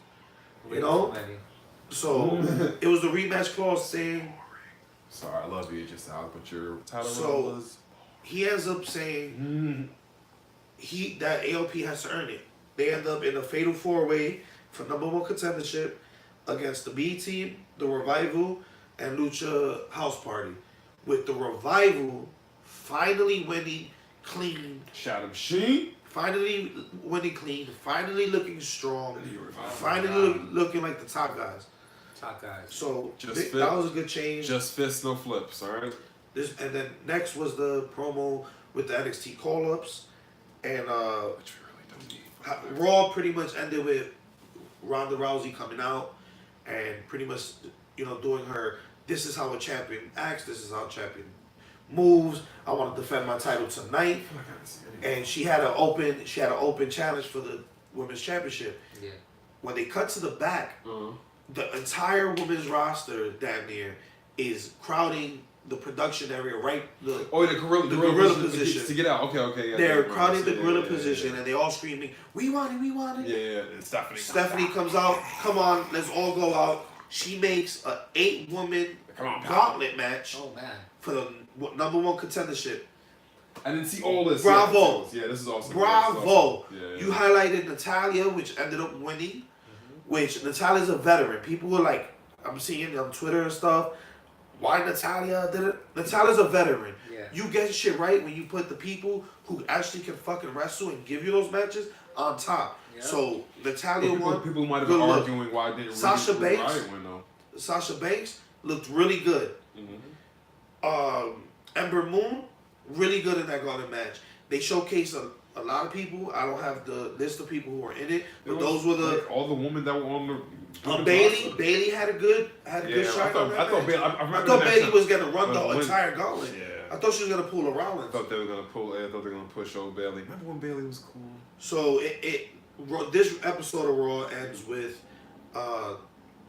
So it was the rematch clause thing. Sorry, I love you, AJ Styles, but your title So- was. He ends up saying that AOP has to earn it. They end up in a fatal 4-way for #1 contendership against the B Team, the Revival, and Lucha House Party. With the Revival finally winning clean, Shadow Machine. finally looking strong, looking like the top guys. Top guys. So Just that fit. was a good change. Just fists, no flips. All right. And then next was the promo with the NXT call-ups, and Which we really don't need. Raw pretty much ended with Ronda Rousey coming out and pretty much, doing her, this is how a champion acts, this is how a champion moves. I want to defend my title tonight. And she had an open challenge for the women's championship. Yeah. When they cut to the back, the entire women's roster, damn near, is crowding the production area, right? The gorilla position to get out. Okay, yeah. They're crowding the gorilla position, and they all screaming, "We want it, we want it!" Yeah. And Stephanie comes out. Come on, let's all go out. She makes a 8-woman gauntlet match Oh man. for the number 1 contendership. I didn't see all this. Bravo. Yeah, this is awesome. Bravo. Yeah. You highlighted Natalia, which ended up winning. Which Natalia's a veteran. People were like, I'm seeing on Twitter and stuff. Why Natalia did it? Natalia's a veteran. Yeah. You get shit right when you put the people who actually can fucking wrestle and give you those matches on top. Yeah. So Natalia won. People might have Good been look. arguing why it didn't Sasha really Banks? win though. Sasha Banks looked really good. Ember Moon, really good in that gauntlet match. They showcased a lot of people. I don't have the list of people who were in it, but those were the all the women that were on the. Bailey. Bailey had a good shot. I thought Bailey was gonna run the entire gauntlet. Yeah. I thought she was gonna pull a Rollins. I thought they were gonna push old Bailey. Remember when Bailey was cool? So this episode of Raw ends with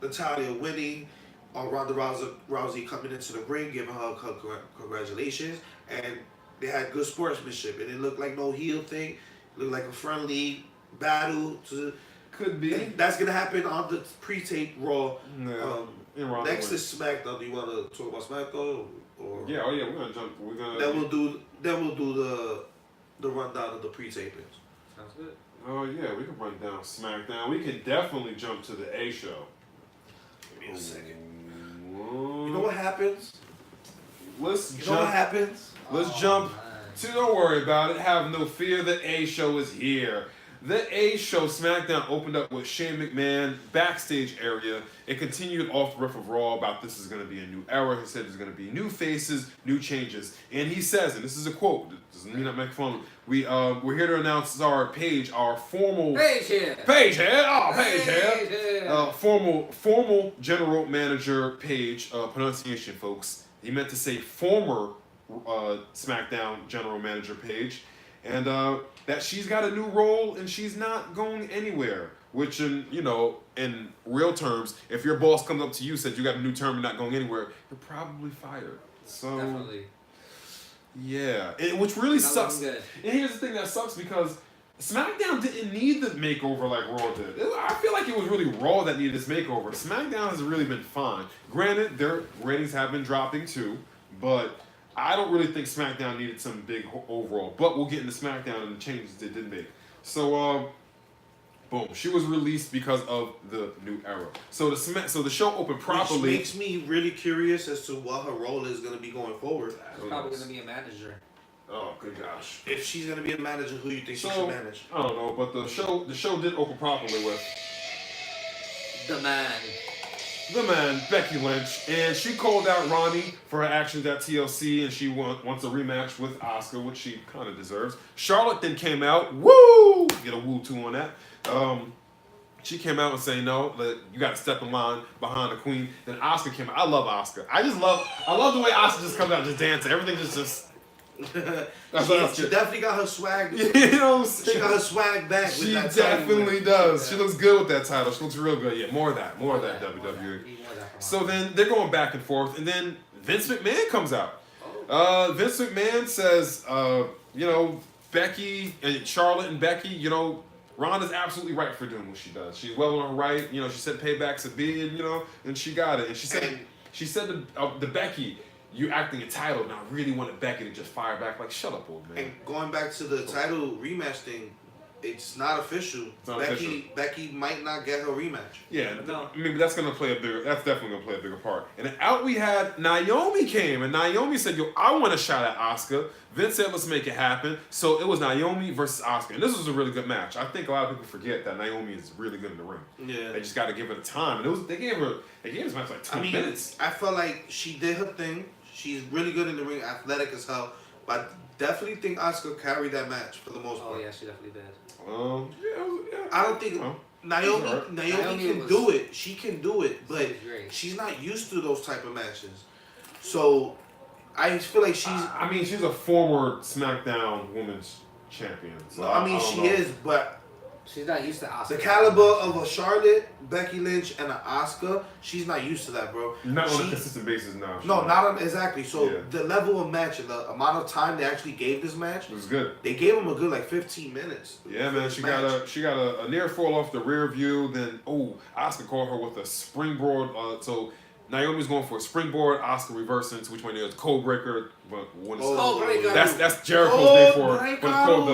Natalia winning, Ronda Rousey coming into the ring, giving her congratulations, and they had good sportsmanship. It didn't look like no heel thing. It looked like a friendly battle. Could be. That's gonna happen on the pre-tape Raw. Yeah. Next is SmackDown. Do you want to talk about SmackDown? Or Yeah. Oh yeah. We're gonna jump. Then we'll do the rundown of the pre-tapings. Sounds good. Oh yeah. We can run down SmackDown. We can definitely jump to the A show. Give me a second. You know what happens? Let's You jump. know what happens? Let's jump. Don't worry about it. Have no fear. The A show is here. The A show SmackDown opened up with Shane McMahon backstage area. It continued off the riff of Raw about this is going to be a new era. He said there's going to be new faces, new changes, and he says, and this is a quote. It doesn't mean I'm making fun. We're here to announce our formal Page here. Page here. Formal general manager Page. Pronunciation, folks. He meant to say former SmackDown general manager Page. And that she's got a new role and she's not going anywhere. Which, in real terms, if your boss comes up to you and says you got a new term and not going anywhere, you're probably fired. So, Definitely. yeah. Which really sucks. Good. And here's the thing that sucks because SmackDown didn't need the makeover like Raw did. I feel like it was really Raw that needed this makeover. SmackDown has really been fine. Granted, their ratings have been dropping too, but I don't really think SmackDown needed some big overall, but we'll get into SmackDown and the changes they did make. So, boom, she was released because of the new era. So the show opened properly. Which makes me really curious as to what her role is going to be going forward. She's probably going to be a manager. Oh, good gosh. If she's going to be a manager, who do you think she should manage? I don't know, but the show did open properly with The man, Becky Lynch, and she called out Ronnie for her actions at TLC, and she wants a rematch with Asuka, which she kind of deserves. Charlotte then came out, woo, get a woo too on that. She came out and saying no, that you got to step in line behind the queen. Then Asuka came out. I love Asuka. I love the way Asuka just comes out just dancing. Everything just. She definitely got her swag. You know what I'm saying? She got her swag back. With She that definitely title. does. She looks good with that title. She looks real good. Yeah, more of that WWE. So then they're going back and forth, and then Vince McMahon comes out. Vince McMahon says, Becky and Charlotte and Becky, Ronda's absolutely right for doing what she does. She's well on her right. She said payback's a billion, and she got it. And she said to Becky, you acting entitled, and I really wanted Becky to just fire back. Like, shut up, old man. And going back to the title rematch thing, it's not official. Becky might not get her rematch. Yeah, I mean, that's definitely gonna play a bigger part. And then out we had Naomi came, and Naomi said, "Yo, I want a shot at Asuka." Vince said, "Let's make it happen." So it was Naomi versus Asuka, and this was a really good match. I think a lot of people forget that Naomi is really good in the ring. Yeah, they just got to give it a time, and they gave this match like 2 minutes. I felt like she did her thing. She's really good in the ring, athletic as hell. But I definitely think Asuka carried that match for the most part. Oh yeah, she definitely did. Yeah. I don't think Naomi can do it. She can do it, but she's not used to those type of matches. So I feel like she's. I mean, she's a former SmackDown Women's Champion. So I mean, she is, but she's not used to Asuka. the caliber of a Charlotte, Becky Lynch, and an Asuka, she's not used to that, bro. Not on a consistent basis now. No, not on exactly. So the level of match and the amount of time they actually gave this match was good. They gave him a good 15 minutes. Yeah, man. She got a near fall off the rear view. Then Asuka caught her with a springboard. So Naomi's going for a springboard. Asuka reversing to which one is code breaker. That's Jericho's name for it. But it's called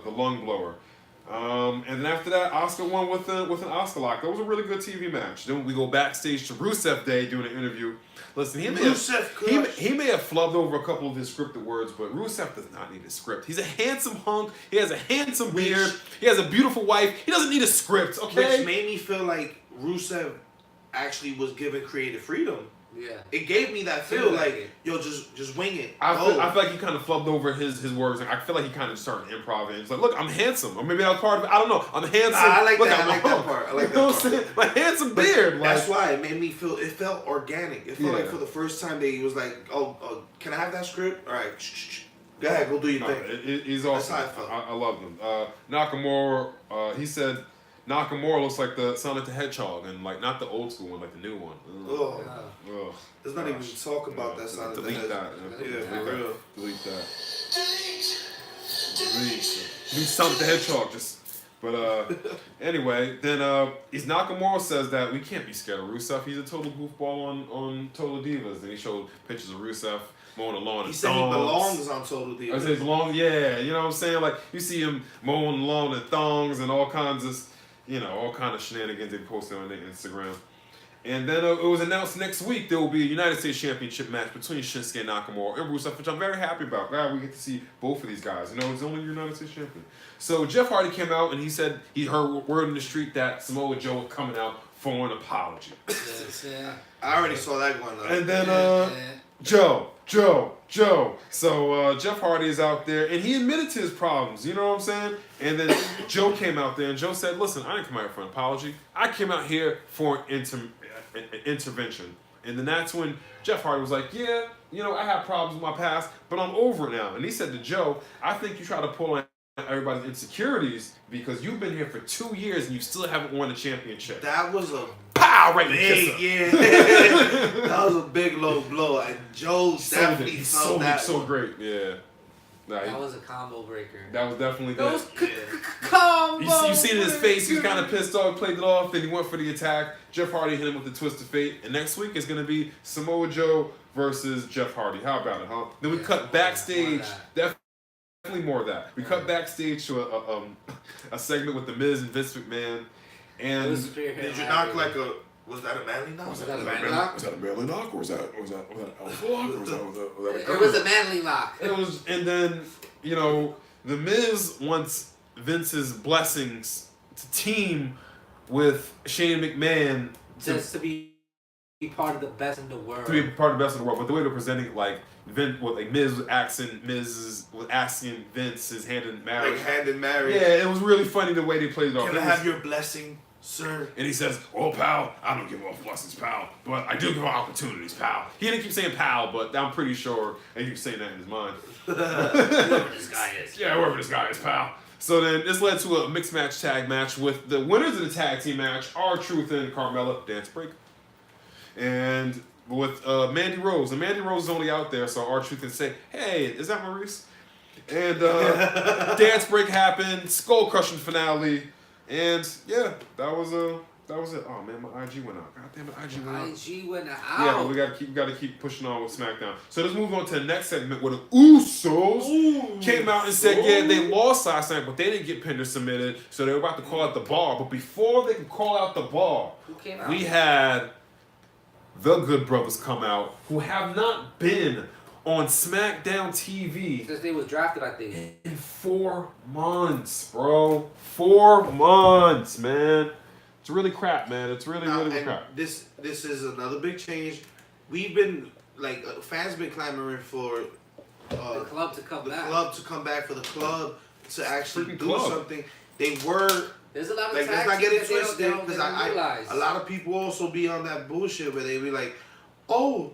the lung blower. And then after that, Asuka won with an Asuka lock. That was a really good TV match. Then we go backstage to Rusev Day doing an interview. Listen, he may have flubbed over a couple of his scripted words, but Rusev does not need a script. He's a handsome hunk. He has a handsome beard. He has a beautiful wife. He doesn't need a script, okay? Which made me feel like Rusev actually was given creative freedom. Yeah. It gave me that feel like, yo, just wing it. I feel like he kind of flubbed over his words. I feel like he kind of started improv. It's like, look, I'm handsome. Or maybe that was part of it. I don't know. I'm handsome. I like look, that. I like that part. I like that part. My handsome beard. That's why it made me feel, it felt organic. It felt like for the first time he was like, oh, can I have that script? All right, go ahead, go do your thing. He's awesome. That's how I felt. I love him. Nakamura, he said, Nakamura looks like the Sonic the Hedgehog, and like not the old school one, like the new one. Ugh. Let's not even talk about that Sonic the Hedgehog. Delete that. Delete Sonic the Hedgehog. Anyway, then Nakamura says that we can't be scared of Rusev. He's a total goofball on Total Divas, and he showed pictures of Rusev mowing the lawn. He said he belongs on Total Divas. I said he belongs, yeah. You know what I'm saying? Like you see him mowing the lawn in thongs and all kinds of. All kind of shenanigans they posted on their Instagram. And then it was announced next week there will be a United States Championship match between Shinsuke Nakamura and Rusev, which I'm very happy about. Glad we get to see both of these guys. It's only United States Champion. So Jeff Hardy came out and he said he heard word in the street that Samoa Joe was coming out for an apology. I already saw that going on. And then Joe. So Jeff Hardy is out there, and he admitted to his problems. You know what I'm saying? And then Joe came out there, and Joe said, "Listen, I didn't come out here for an apology. I came out here for an intervention." And then that's when Jeff Hardy was like, "Yeah, I had problems with my past, but I'm over it now." And he said to Joe, "I think you try to pull on everybody's insecurities because you've been here for 2 years and you still haven't won the championship." That was a pow right big, that was a big low blow. And Joe definitely felt that. So great, yeah. That was a combo breaker. That was definitely that. Combo. You see it in his face. He was kind of pissed off. Played it off. Then he went for the attack. Jeff Hardy hit him with the twist of fate. And next week it's gonna be Samoa Joe versus Jeff Hardy. How about it, huh? Then we cut backstage. Definitely more of that. We cut backstage to a segment with the Miz and Vince McMahon. And did you knock like a? Was that a manly knock? Was that a manly knock? Was that a manly knock, or was that an alpha lock, or was that it was a manly lock. It was, and then the Miz wants Vince's blessings to team with Shane McMahon just to be part of the best in the world. To be part of the best in the world, but the way they're presenting it, like Vince, Miz was asking Vince his hand in marriage. Like hand in marriage. Yeah, it was really funny the way they played it off. Can I have your blessing, sir? And he says, "Oh, pal, I don't give off blessings, pal, but I do give off opportunities, pal." He didn't keep saying pal, but I'm pretty sure he was saying that in his mind. Whoever this guy is. Yeah, whoever this guy is, pal. So then this led to a mixed match tag match with the winners of the tag team match, R-Truth and Carmella, dance break. And with Mandy Rose. And Mandy Rose is only out there so R-Truth can say, "Hey, is that Maurice?" And dance break happened, skull crushing finale. And yeah, that was it. Oh man, my IG went out. God damn it, IG went out. IG went out. Yeah, but we gotta keep pushing on with SmackDown. So let's move on to the next segment where the Usos came out and said, yeah, they lost last night, but they didn't get pinned or submitted, so they were about to call out the bar. But before they could call out the bar, who came out? We had the Good Brothers come out, who have not been on SmackDown TV since they was drafted, I think. In 4 months, bro. 4 months, man. It's really crap, man. It's really crap. This is another big change. We've been like fans been clamoring for the club to come back. The club to come back, for the club to actually Freaking do club. something. They were. There's a lot of Like, let's tag not get teams it that twisted, they don't because realize. a lot of people also be on that bullshit where they be like, oh,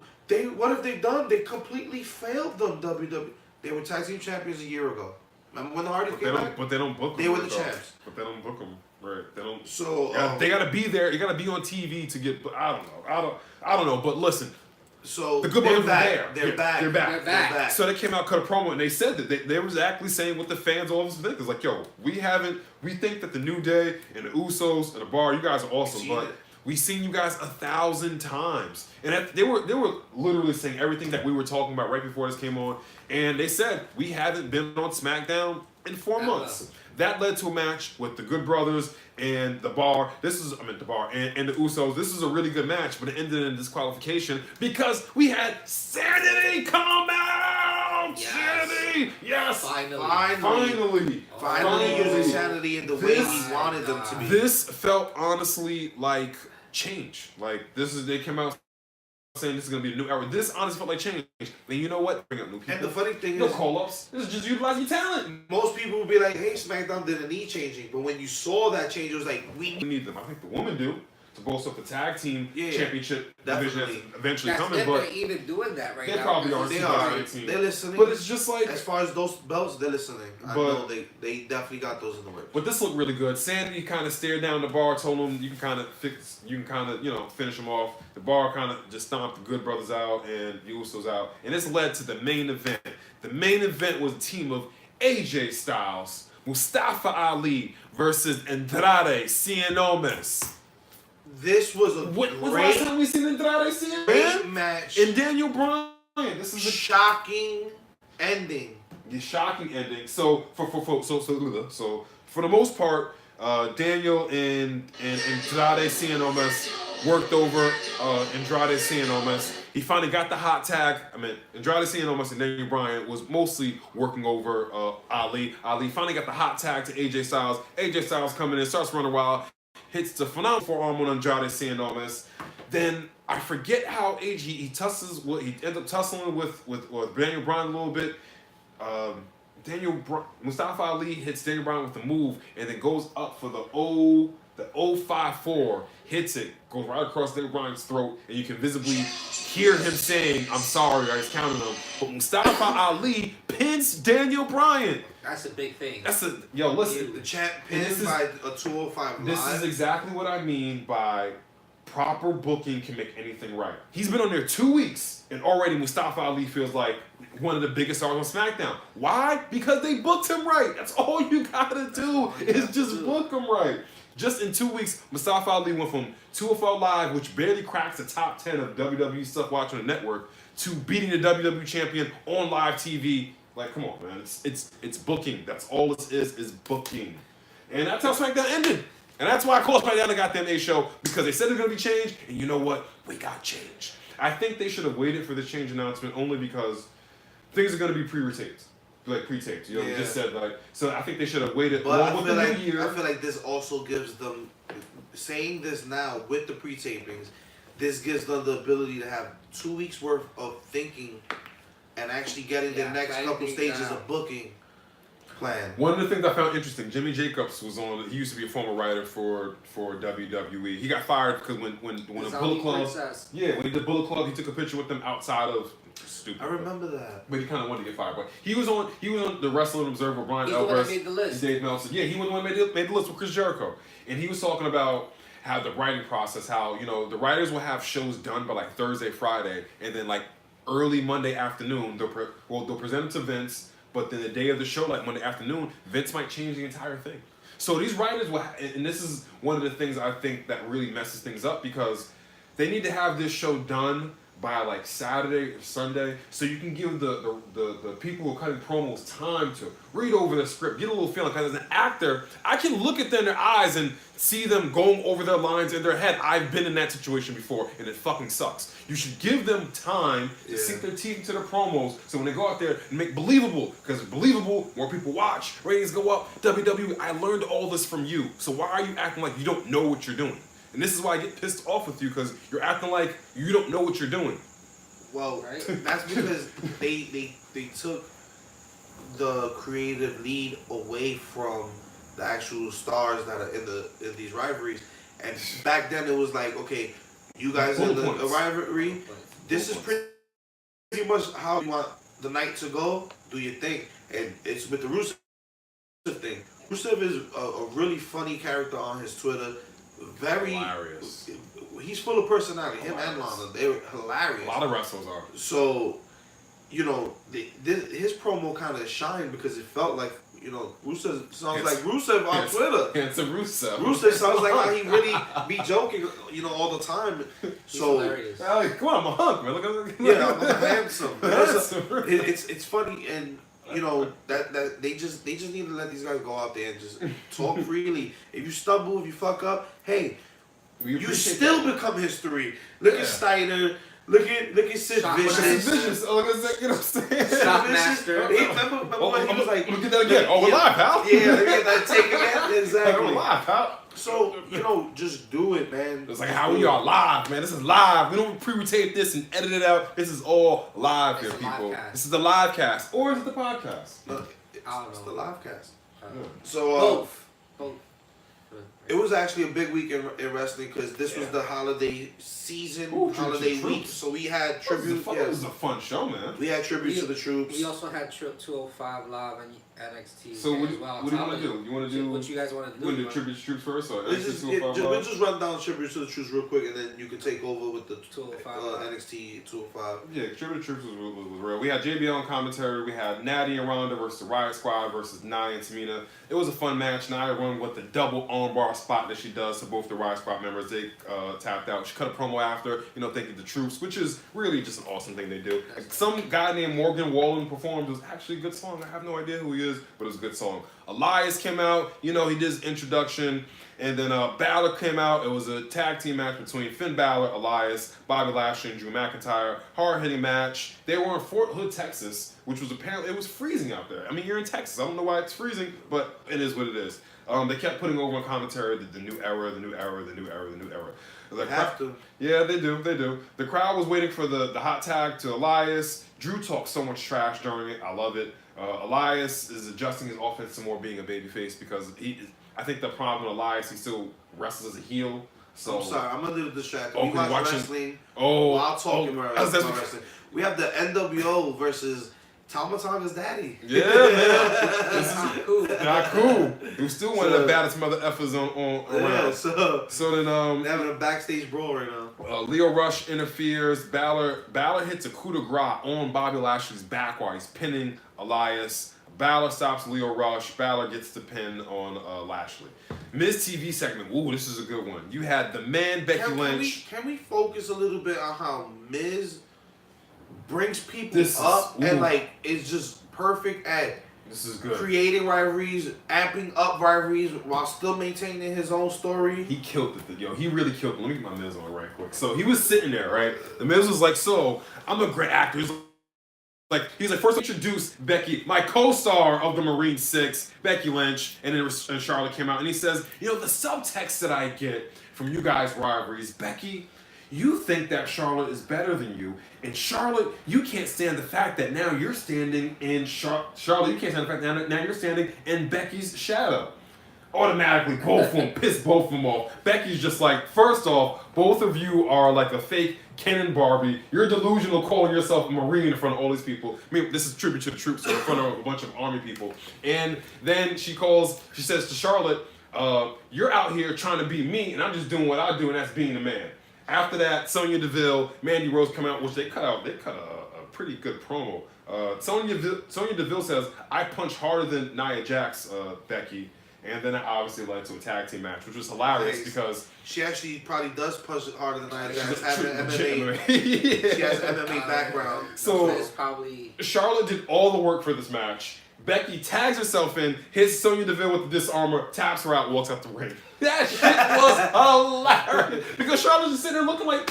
what have they done? They completely failed them, WWE. They were tag team champions a year ago. Remember when the Hardys came back? But they don't book them. They were the though. champs. But they don't book them. Right. They don't. So They gotta be there. You gotta be on TV to get. I don't know. I don't know. But listen, so the good they're ones are back. there. They're Yeah, back. They're back. They're back. So they came out, cut a promo, and they said that they were exactly saying what the fans all of us think. It's like, yo, we think that the New Day and the Usos and the Bar, you guys are awesome, Seen but it. we've seen you guys 1,000 times. And they were literally saying everything that we were talking about right before this came on. And they said, we haven't been on SmackDown in 4 months. That led to a match with the Good Brothers and the Bar. The Bar and the Usos. This is a really good match, but it ended in disqualification because we had Sanity come out. Yes. Sanity, yes, Finally. Finally using Sanity in the way he wanted them to be. This felt honestly like change. Like they came out saying this is gonna be a new era. This honestly felt like change. And you know what? Bring up new people. And the funny thing no is, call-ups. This is just utilizing your talent. most people would be like, hey, SmackDown didn't need changing. But when you saw that change, it was like, We need them. I think the women do to bolster up the tag team championship division Definitely. that's eventually That's coming. if But they're even doing that right now. they probably are. they Super are. tag team. They're listening. But it's just like. As far as those belts, they're listening. I But- know they definitely got those in the works. But this looked really good. Sanity kind of stared down the Bar, told him you can kind of finish them off. The Bar kind of just stomped the Good Brothers out and the Usos out, and this led to the main event. The main event was a team of AJ Styles, Mustafa Ali versus Andrade Cien Almas. This was a What was the last great, time we seen Andrade Cien? great match. And Daniel Bryan. This is a Shocking ending. the shocking ending. So for the most part, Daniel and Andrade Cien Almas worked over Andrade Cien Almas. He finally got the hot tag. Andrade Cien Almas and Daniel Bryan was mostly working over Ali. Ali finally got the hot tag to AJ Styles. AJ Styles coming in, starts running wild, hits the phenomenal forearm on Andrade Cien Almas. Then I forget how he tussles. He ends up tussling with Daniel Bryan a little bit. Mustafa Ali hits Daniel Bryan with the move and then goes up for the 054, hits it, goes right across Daniel Bryan's throat, and you can visibly hear him saying, "I'm sorry, I was counting him." But Mustafa Ali pins Daniel Bryan. That's a big thing. Listen. The champ And pinned this is- by a 205 This live. is exactly what I mean by proper booking can make anything right. He's been on there 2 weeks, and already Mustafa Ali feels like one of the biggest stars on SmackDown. Why? Because they booked him right. That's all you gotta do is just book him right. Just in 2 weeks, Mustafa Ali went from 204 Live, which barely cracks the top 10 of WWE stuff watching the network, to beating the WWE champion on live TV. Like, come on, man. It's booking. That's all this is booking. And that's how SmackDown ended. And that's why I called SmackDown the goddamn A show, because they said there's gonna be change, and you know what? We got change. I think they should have waited for the change announcement only because things are gonna be pre-taped. Pre-taped. You know, we just said so I think they should have waited But along with the new year. I feel like this also gives them, saying this now with the pre-tapings, this gives them the ability to have 2 weeks worth of thinking and actually getting the next couple stages of booking plan. One of the things I found interesting, Jimmy Jacobs was on. He used to be a former writer for WWE. He got fired because when the Bullet Club, when he did Bullet Club, he took a picture with them outside of. Stupid. I remember that. But he kind of wanted to get fired. But he was on the Wrestling Observer. Brian He's the one that Alvarez, made the list. Dave Meltzer. Yeah, he was the one that made the list with Chris Jericho, and he was talking about how the writing process, how the writers will have shows done by like Thursday, Friday, and then like early Monday afternoon they'll present it to Vince. But then the day of the show, like Monday afternoon, Vince might change the entire thing. So these writers will, and this is one of the things I think that really messes things up, because they need to have this show done by like Saturday or Sunday, so you can give the people who are cutting promos time to read over the script, get a little feeling. Because as an actor, I can look at them in their eyes and see them going over their lines in their head. I've been in that situation before, and it fucking sucks. You should give them time to sink their teeth into their promos, so when they go out there and make believable, because believable, more people watch, ratings go up. WWE, I learned all this from you, so why are you acting like you don't know what you're doing? And this is why I get pissed off with you, because you're acting like you don't know what you're doing. Well, Right? that's because they took the creative lead away from the actual stars that are in these rivalries. And back then it was like, okay, you guys are in the rivalry. This is pretty much how you want the night to go. Do your thing, and it's with the Rusev thing. Rusev is a really funny character on his Twitter. Very Hilarious. He's full of personality. Him and Lana, they're hilarious. A lot of wrestlers are. So, you know, his promo kind of shined because it felt like, you know, Rusev sounds like Rusev on Twitter. It's a Rusev. Rusev sounds like how he really be joking, you know, all the time. So, hilarious. Like, come on, I'm a hunk, man. Look at yeah, I'm handsome. Handsome. It's funny, and you know that they just need to let these guys go out there and just talk freely. If you stumble, if you fuck up, hey, you still become history. Look at Steiner. Look at Sid Vicious. Vicious. Oh, look at that. You know what I'm saying? Shockmaster. Remember when he was like, look at that again. Oh, we're live, pal. Yeah, look at that take again. Exactly. We're live, pal. So, you know, just do it, man. It's like how we are live, man. This is live. We don't pre-tape this and edit it out. This is all live here, people. This is the live cast. Or is it the podcast? No, I don't it's know. the live cast. Yeah. So, Both. it was actually a big week in wrestling because this was the holiday season, holiday week. So we had tribute. It was a fun show, man. We had tributes to the troops. We also had Trip 205 live on NXT So what as well. do you want to do? You want to do what you guys want to do? You want to do tribute to troops first, or Let's just run down tributes to the troops real quick, and then you can take over with the 205 NXT 205. Yeah, tribute to troops was real. We had JBL on commentary. We had Natty and Ronda versus the Riot Squad versus Nia and Tamina. It was a fun match. Nia won with the double armbar spot that she does to both the Riot Squad members. They tapped out. She cut a promo after, you know, thanking the troops, which is really just an awesome thing they do. Some guy named Morgan Wallen performed. It was actually a good song. I have no idea who he is, but it was a good song. Elias came out. You know, he did his introduction. And then Balor came out. It was a tag team match between Finn Balor, Elias, Bobby Lashley, and Drew McIntyre. Hard-hitting match. They were in Fort Hood, Texas, which was apparently, it was freezing out there. I mean, you're in Texas. I don't know why it's freezing, but it is what it is. They kept putting over on commentary the new era, the new era, the new era, the new era. They have to. Yeah, they do. They do. The crowd was waiting for the hot tag to Elias. Drew talked so much trash during it. I love it. Elias is adjusting his offense to more being a babyface because I think the problem with Elias, he still wrestles as a heel. So I'm sorry, I'm a little distracted. Oh, we watch watching wrestling while while talking about wrestling. We have the NWO versus Tama Tonga's daddy. Yeah, man. This is cool. Not cool. He was still one of the baddest mother effers on around. So then they're having a backstage brawl right now. Leo Rush interferes. Balor hits a coup de grace on Bobby Lashley's back while he's pinning Elias. Balor stops Leo Rush. Balor gets the pin on Lashley. Miz TV segment. Ooh, this is a good one. You had the man Becky Lynch. Can we focus a little bit on how Miz brings people up and like is just perfect at this is good. Creating rivalries, amping up rivalries while still maintaining his own story. He killed it, yo. He really killed it. Let me get my Miz on right quick. So he was sitting there, right? The Miz was like, so, I'm a great actor. He's like, first introduce Becky, my co-star of the Marine 6, Becky Lynch, and then Charlotte came out, and he says, you know, the subtext that I get from you guys' rivalries, Becky, you think that Charlotte is better than you, and Charlotte, you can't stand the fact that now you're standing in Charlotte, you can't stand the fact that now you're standing in Becky's shadow. Automatically, both of them, piss both of them off. Becky's just like, first off, both of you are like a fake Ken and Barbie. You're delusional calling yourself a Marine in front of all these people. I mean, this is tribute to the troops, so in front of a bunch of Army people. And then she says to Charlotte, you're out here trying to be me, and I'm just doing what I do, and that's being a man. After that, Sonya Deville, Mandy Rose come out, which they cut a pretty good promo. Sonya Deville says, I punch harder than Nia Jax, Becky. And then it obviously led to a tag team match, which was hilarious because she actually probably does punch it harder than Nia Jax. Having MMA, yeah. She has MMA background. So probably Charlotte did all the work for this match. Becky tags herself in, hits Sonya Deville with the disarmer, taps her out, walks out the ring. That shit was hilarious because Charlotte's just sitting there looking like,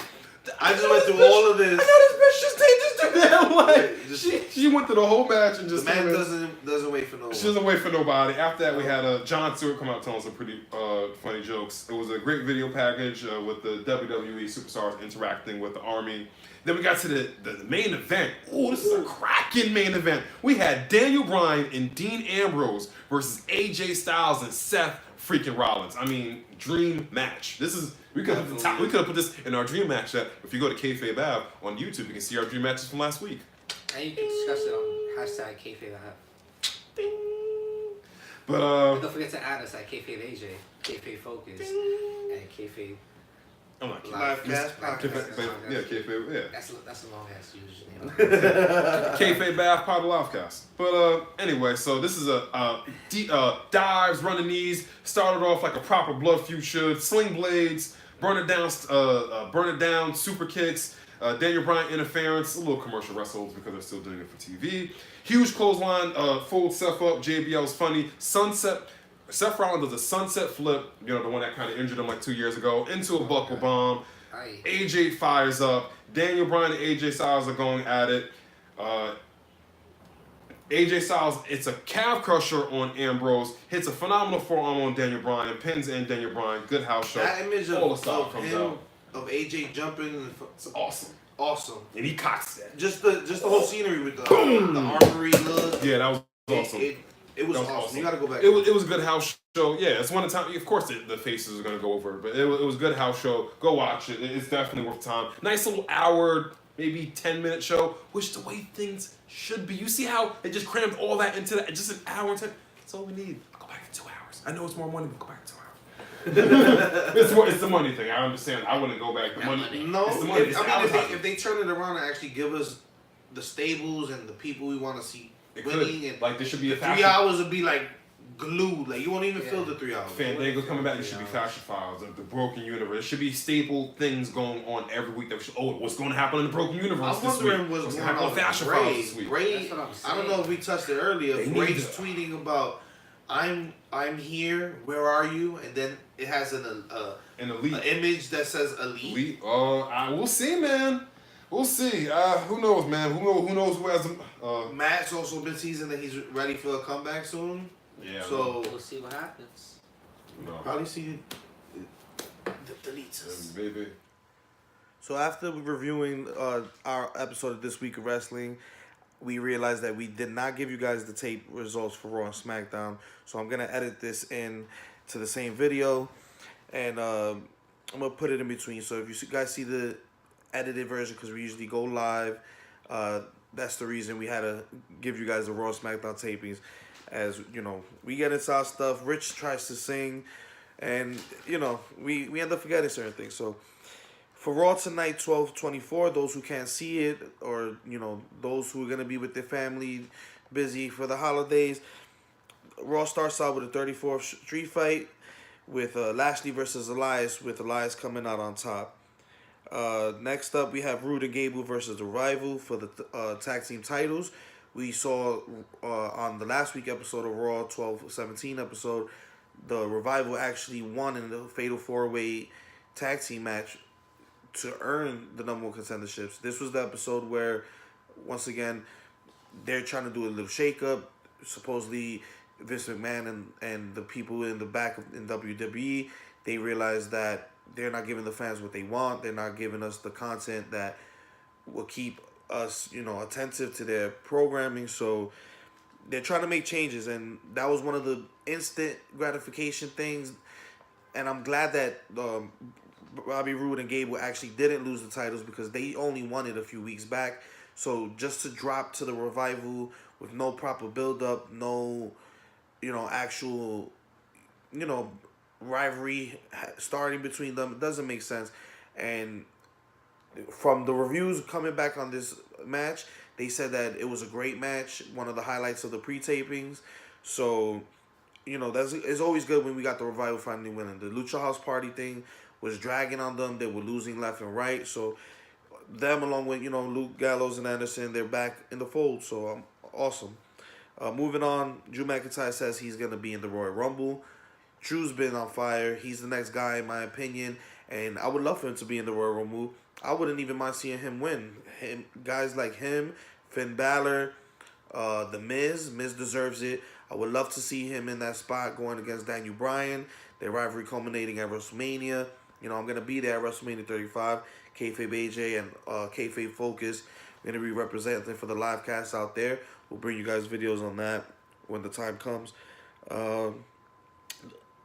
I just went through all of this. I know this bitch just did man, like Just- she went through the whole match and The just man came in. doesn't wait for no one. She doesn't wait for nobody. After that, we had John Stewart come out telling some pretty funny jokes. It was a great video package with the WWE superstars interacting with the Army. Then we got to the main event. Oh, this is a cracking main event. We had Daniel Bryan and Dean Ambrose versus AJ Styles and Seth freaking Rollins. I mean, dream match. This is we could have put this in our dream match. That if you go to Kayfabe Ave on YouTube, you can see our dream matches from last week. And you can discuss it on hashtag Kayfabe. But And don't forget to add us at Kayfabe AJ, Kayfabe Focus, and Kayfabe I'm not kidding. Live cast Yeah, Kayfabe, yeah. That's a long ass username. Kayfabe Bath Pod Livecast. But anyway, so this is a dives, running knees. Started off like a proper blood feud should. Sling blades, burn it down, super kicks. Daniel Bryan interference, a little commercial wrestles because they're still doing it for TV. Huge clothesline, fold Seth up. JBL's funny. Seth Rollins does a sunset flip, you know, the one that kind of injured him like 2 years ago, into a buckle bomb. Aye. AJ fires up. Daniel Bryan and AJ Styles are going at it. AJ Styles, it's a calf crusher on Ambrose, hits a phenomenal forearm on Daniel Bryan, pins in Daniel Bryan, good house show. That image All the of style comes him, out. of AJ jumping, It's awesome. awesome. And he cocks that. Just the whole scenery with the armory look. Yeah, that was awesome. It was That was awesome. awesome. You gotta go back. It was a good house show. Yeah, it's one of the time. Of course, the faces are gonna go over, but it was a good house show. Go watch it. It's definitely worth time. Nice little hour, maybe 10-minute show, which the way things should be. You see how they just crammed all that into that? Just an hour and 10. That's all we need. I'll go back in 2 hours. I know it's more money, but go back in 2 hours. It's the money thing. I understand. I wouldn't go back. The money. No, It's the money. It's advertising. if they turn it around and actually give us the stables and the people we want to see It winning, could. and Like, there should be a 3 fashion. hours would be like glued. Like you won't even Yeah. feel the 3 hours. Fandango's coming back. There should be fashion files of the Broken Universe. There should be staple things going on every week. That we should, what's going to happen in the Broken Universe I was this week? wondering what's What's going going to happen on on with fashion Bray. files this week? Bray, That's what I'm I don't know saying. if we touched it earlier. They need Bray's to- tweeting about, I'm here. Where are you? And then it has an elite. image that says elite. We'll see, man. We'll see. Who knows, man? Who knows who has them? Matt's also been teasing that he's ready for a comeback soon. Yeah. So We'll see what happens. no. probably see the deletes. Baby. So after reviewing our episode of This Week of Wrestling, we realized that we did not give you guys the tape results for Raw and SmackDown. So I'm going to edit this in to the same video. And I'm going to put it in between. So if you guys see the edited version, because we usually go live, that's the reason we had to give you guys the Raw and SmackDown tapings. As, you know, we get into our stuff. Rich tries to sing. And, you know, we end up forgetting certain things. So for Raw tonight, 12/24, those who can't see it, or, you know, those who are going to be with their family, busy for the holidays, Raw starts out with a 34th Street fight with Lashley versus Elias, with Elias coming out on top. Next up, we have Rude and Gable versus The Revival for the tag team titles. We saw on the last week episode of Raw, 12/17 episode, the Revival actually won in the Fatal 4-Way tag team match to earn the number one contenderships. This was the episode where, once again, they're trying to do a little shakeup. Supposedly, Vince McMahon and the people in the back in WWE, they realize that they're not giving the fans what they want. They're not giving us the content that will keep us, you know, attentive to their programming. So they're trying to make changes, and that was one of the instant gratification things. And I'm glad that Bobby Roode and Gable actually didn't lose the titles, because they only won it a few weeks back. So just to drop to the Revival with no proper build-up, no, you know, actual, you know, rivalry starting between them, it doesn't make sense. And from the reviews coming back on this match, they said that it was a great match, one of the highlights of the pre-tapings. So, you know, it's always good when we got the Revival finally winning. The Lucha House Party thing was dragging on them. They were losing left and right. So them, along with, you know, Luke Gallows and Anderson, they're back in the fold. So awesome. Moving on, Drew McIntyre says he's going to be in the Royal Rumble. Drew's been on fire. He's the next guy, in my opinion. And I would love for him to be in the Royal Rumble. I wouldn't even mind seeing him win. Guys like him, Finn Balor, the Miz. Miz deserves it. I would love to see him in that spot going against Daniel Bryan. Their rivalry culminating at WrestleMania. You know, I'm gonna be there at WrestleMania 35. Kayfabe AJ and Kayfabe Focus. We're gonna be representing for the live cast out there. We'll bring you guys videos on that when the time comes.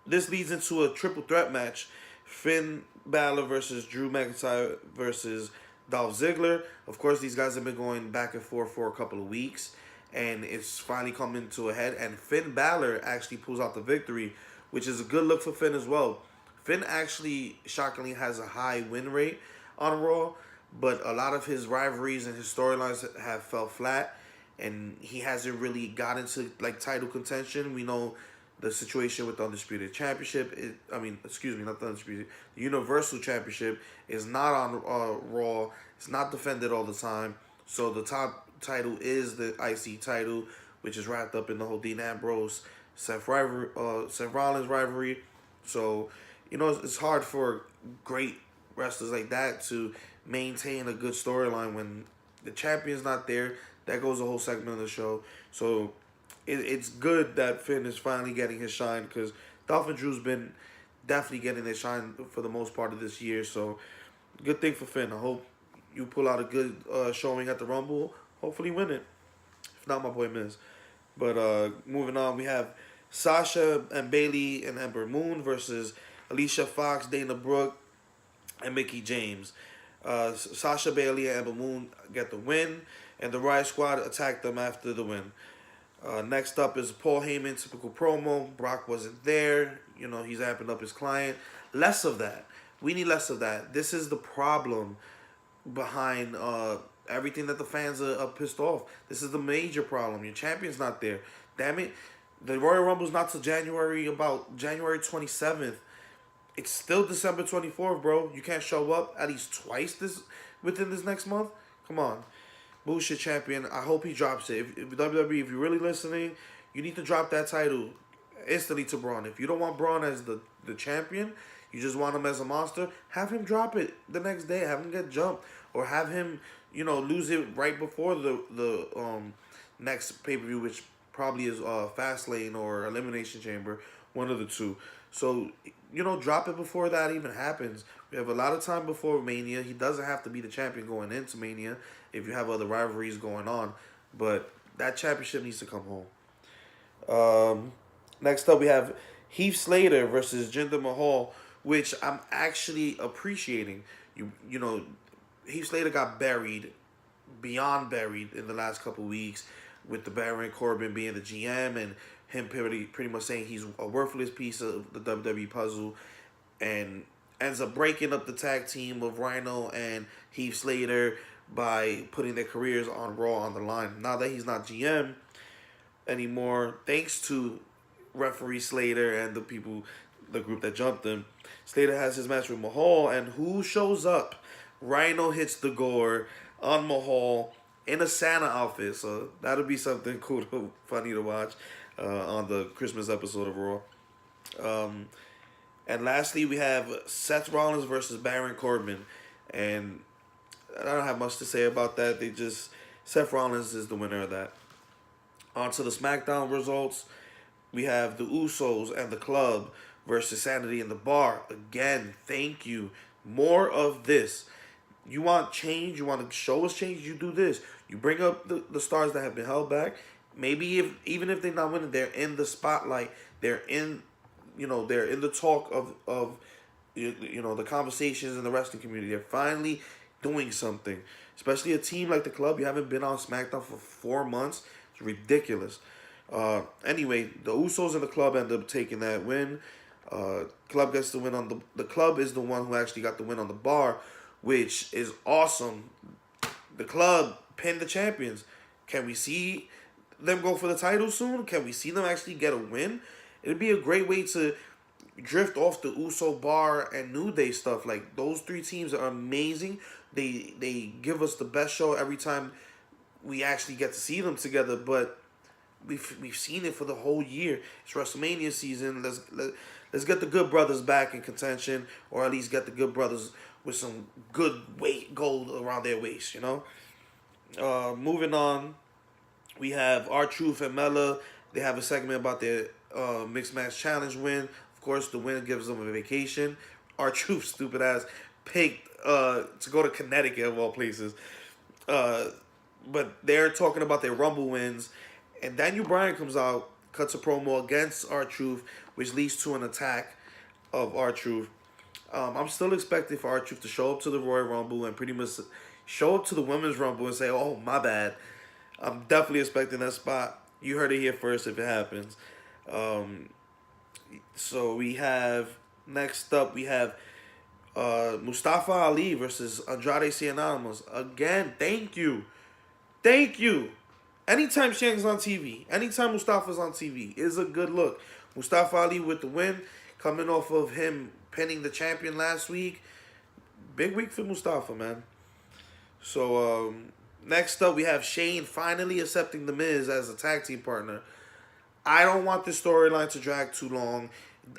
This leads into a triple threat match. Finn Balor versus Drew McIntyre versus Dolph Ziggler. Of course, these guys have been going back and forth for a couple of weeks, and it's finally coming to a head. And Finn Balor actually pulls out the victory, which is a good look for Finn as well. Finn actually, shockingly, has a high win rate on Raw, but a lot of his rivalries and his storylines have fell flat, and he hasn't really got into like title contention. We know the situation with the Undisputed Championship. Not the Undisputed. The Universal Championship is not on Raw. It's not defended all the time. So the top title is the IC title, which is wrapped up in the whole Dean Ambrose, Seth Rollins rivalry. So, you know, it's hard for great wrestlers like that to maintain a good storyline when the champion's not there. That goes the whole segment of the show. So it's good that Finn is finally getting his shine, because Dolph and Drew's been definitely getting their shine for the most part of this year. So good thing for Finn. I hope you pull out a good showing at the Rumble. Hopefully win it. If not, my boy Miz. But moving on, we have Sasha and Bayley and Ember Moon versus Alicia Fox, Dana Brooke, and Mickie James. Sasha, Bayley, and Ember Moon get the win, and the Riot Squad attack them after the win. Next up is Paul Heyman, typical promo. Brock wasn't there. You know, he's amping up his client. Less of that. We need less of that. This is the problem behind everything that the fans are pissed off. This is the major problem. Your champion's not there. Damn it. The Royal Rumble's not till January 27th. It's still December 24th, bro. You can't show up at least twice within this next month? Come on. Bullshit champion. I hope he drops it. If WWE, if you're really listening, you need to drop that title instantly to Braun. If you don't want Braun as the champion, you just want him as a monster, have him drop it the next day. Have him get jumped. Or have him, you know, lose it right before the next pay-per-view, which probably is Fastlane or Elimination Chamber. One of the two. So, you know, drop it before that even happens. We have a lot of time before Mania. He doesn't have to be the champion going into Mania if you have other rivalries going on. But that championship needs to come home. Next up, we have Heath Slater versus Jinder Mahal, which I'm actually appreciating. You know, Heath Slater got buried, beyond buried in the last couple weeks, with the Baron Corbin being the GM and him pretty much saying he's a worthless piece of the WWE puzzle, and ends up breaking up the tag team of Rhino and Heath Slater by putting their careers on Raw on the line. Now that he's not GM anymore, thanks to referee Slater and the group that jumped him, Slater has his match with Mahal, and who shows up? Rhino hits the gore on Mahal in a Santa outfit, so that'll be something cool, funny to watch on the Christmas episode of Raw. And lastly, we have Seth Rollins versus Baron Corbin, and I don't have much to say about that. Seth Rollins is the winner of that. On to the SmackDown results. We have the Usos and the Club versus Sanity in the Bar. Again, thank you. More of this. You want change? You want to show us change? You do this. You bring up the stars that have been held back. Maybe even if they're not winning, they're in the spotlight. They're in the talk of the conversations in the wrestling community. They're finally doing something. Especially a team like the Club. You haven't been on SmackDown for 4 months. It's ridiculous. Anyway, the Usos and the Club end up taking that win. Club gets the win on the Club is the one who actually got the win on the Bar, which is awesome. The Club pinned the champions. Can we see them go for the title soon? Can we see them actually get a win? It'd be a great way to drift off the Uso Bar and New Day stuff. Like, those three teams are amazing. They give us the best show every time we actually get to see them together. But we've seen it for the whole year. It's WrestleMania season. Let's get the Good Brothers back in contention, or at least get the Good Brothers with some good weight gold around their waist, you know? Moving on, we have R-Truth and Mella. They have a segment about their mixed match challenge win. Of course, the winner gives them a vacation. R-Truth, stupid ass, picked to go to Connecticut of all places. But they're talking about their Rumble wins. And Daniel Bryan comes out, cuts a promo against R-Truth, which leads to an attack of R-Truth. I'm still expecting for R-Truth to show up to the Royal Rumble and pretty much show up to the Women's Rumble and say, oh, my bad. I'm definitely expecting that spot. You heard it here first if it happens. So we have, next up, we have Mustafa Ali versus Andrade Cien. Again, thank you. Thank you. Anytime Shang's on TV, anytime Mustafa's on TV, is a good look. Mustafa Ali with the win, coming off of him pinning the champion last week. Big week for Mustafa, man. So, next up, we have Shane finally accepting The Miz as a tag team partner. I don't want this storyline to drag too long.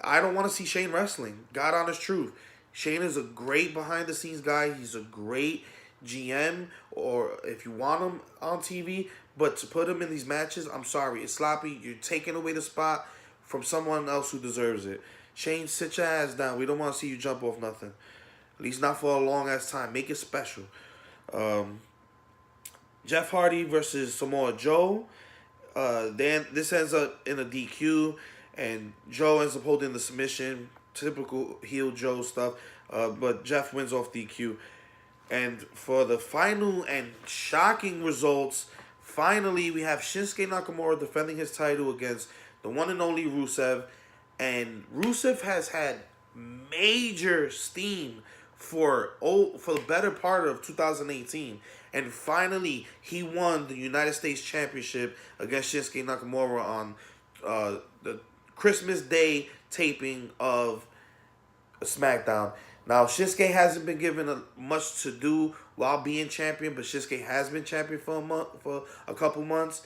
I don't want to see Shane wrestling. God honest truth. Shane is a great behind-the-scenes guy. He's a great GM, or if you want him on TV, but to put him in these matches, I'm sorry, it's sloppy. You're taking away the spot from someone else who deserves it. Shane, sit your ass down. We don't want to see you jump off nothing. At least not for a long-ass time. Make it special. Jeff Hardy versus Samoa Joe. Then this ends up in a DQ, and Joe ends up holding the submission. Typical heel Joe stuff. But Jeff wins off DQ. And for the final and shocking results, finally we have Shinsuke Nakamura defending his title against the one and only Rusev. And Rusev has had major steam for the better part of 2018. And finally, he won the United States Championship against Shinsuke Nakamura on the Christmas Day taping of SmackDown. Now, Shinsuke hasn't been given much to do while being champion, but Shinsuke has been champion for a couple months.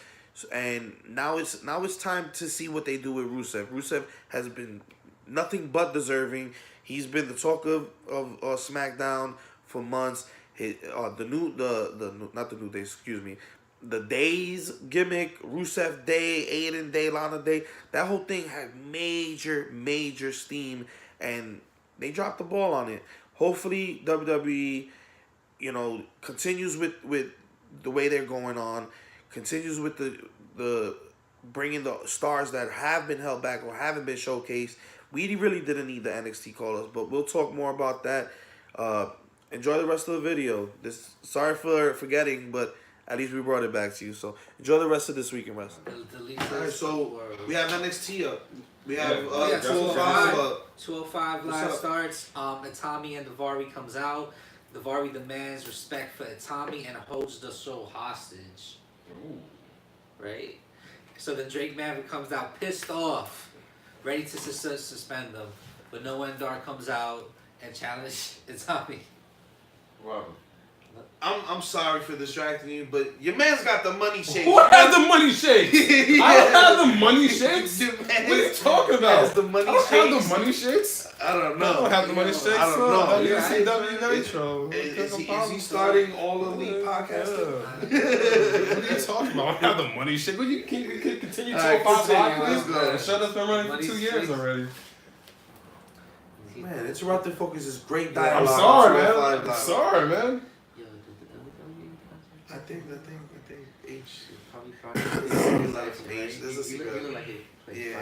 And now it's time to see what they do with Rusev. Rusev has been nothing but deserving. He's been the talk of SmackDown for months. The Days gimmick, Rusev Day, Aiden Day, Lana Day, that whole thing had major steam, and they dropped the ball on it. Hopefully WWE, continues with the way they're going on, continues with the bringing the stars that have been held back or haven't been showcased. We really didn't need the NXT call-ups, but we'll talk more about that. Enjoy the rest of the video. Sorry for forgetting, but at least we brought it back to you. So enjoy the rest of this week in wrestling. Alright, so we have NXT up. We have 205 live starts. Itami and Daivari comes out. Daivari demands respect for Itami and holds the show hostage. Ooh. Right? So then Drake Maverick comes out pissed off, ready to suspend them. But Noah Dar comes out and challenges Itami. Wow. I'm sorry for distracting you, but your man's got the money shakes. Who has the money shakes? I don't have the money shakes. What are you talking about? Has the money I don't shakes. have the money shakes. I don't know. I don't have the money shakes. I don't know. WCW Nitro. Is he starting all elite podcasting? What are you talking about? I don't have the money shakes. Well, you can continue to Alright, 205 let's go. please. Shut us been running for 2 years Shakes. already. Man, Interrupted Focus is great I'm dialogue. sorry, man. 205 I'm Live. sorry, man. I think H. Probably H. There's a secret. Yeah.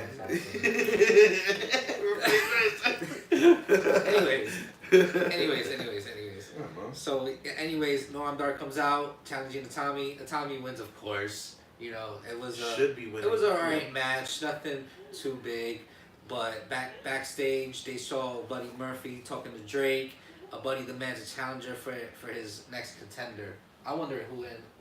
Anyways. So, Noam Dar comes out challenging Itami. Itami wins, of course. It was Should be winning. It was alright match, nothing too big. But backstage, they saw Buddy Murphy talking to Drake. Buddy demands a challenger for his next contender. I wonder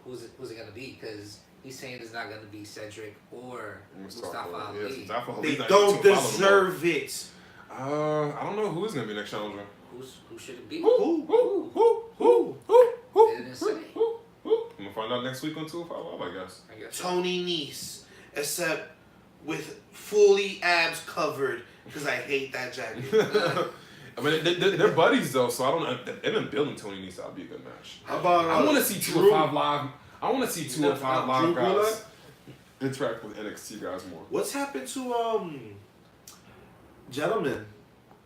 who's it gonna be, because he's saying it's not gonna be Cedric or Mustafa Ali. They don't deserve it. I don't know who's gonna be next challenger. Who should it be? Who? They didn't say. I'm gonna find out next week on 205 Live, I guess. Tony Nese, except with fully abs covered because I hate that jacket. I mean, they're buddies though, so I don't know. They've been building Tony Nese. That'd be a good match. How about I want to see 205 live. I want to see 205 live Drew guys Gulak? interact with NXT guys more. What's happened to Gentleman?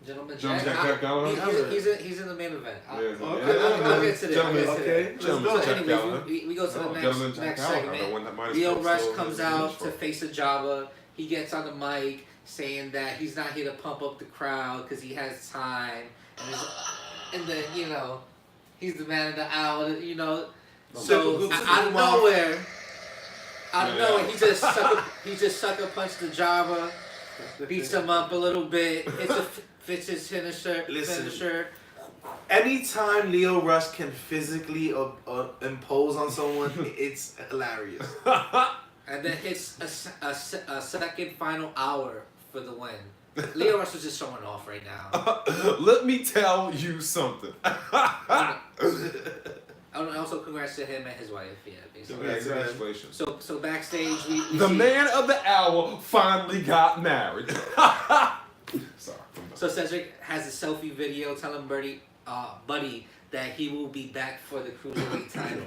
Gentleman Jack Gallagher? He's in the main event. I'll get to this. Okay, let's So go. anyways, we go to the next segment. Lio Rush comes out to face a Jabba. He gets on the mic saying that he's not here to pump up the crowd because he has time. And then, he's the man of the hour, So out of nowhere, he just sucker punched the Jabba, beats him up a little bit, fits his finisher. Anytime Lio Rush can physically impose on someone, it's hilarious. And then hits a second final hour for the win. Lio Rush was just showing off right now. Let me tell you something. Also, congrats to him and his wife. Yeah, basically. Congratulations. So backstage, we The see, man of the hour finally got married. Sorry. So Cedric has a selfie video telling Buddy that he will be back for the cruiserweight title.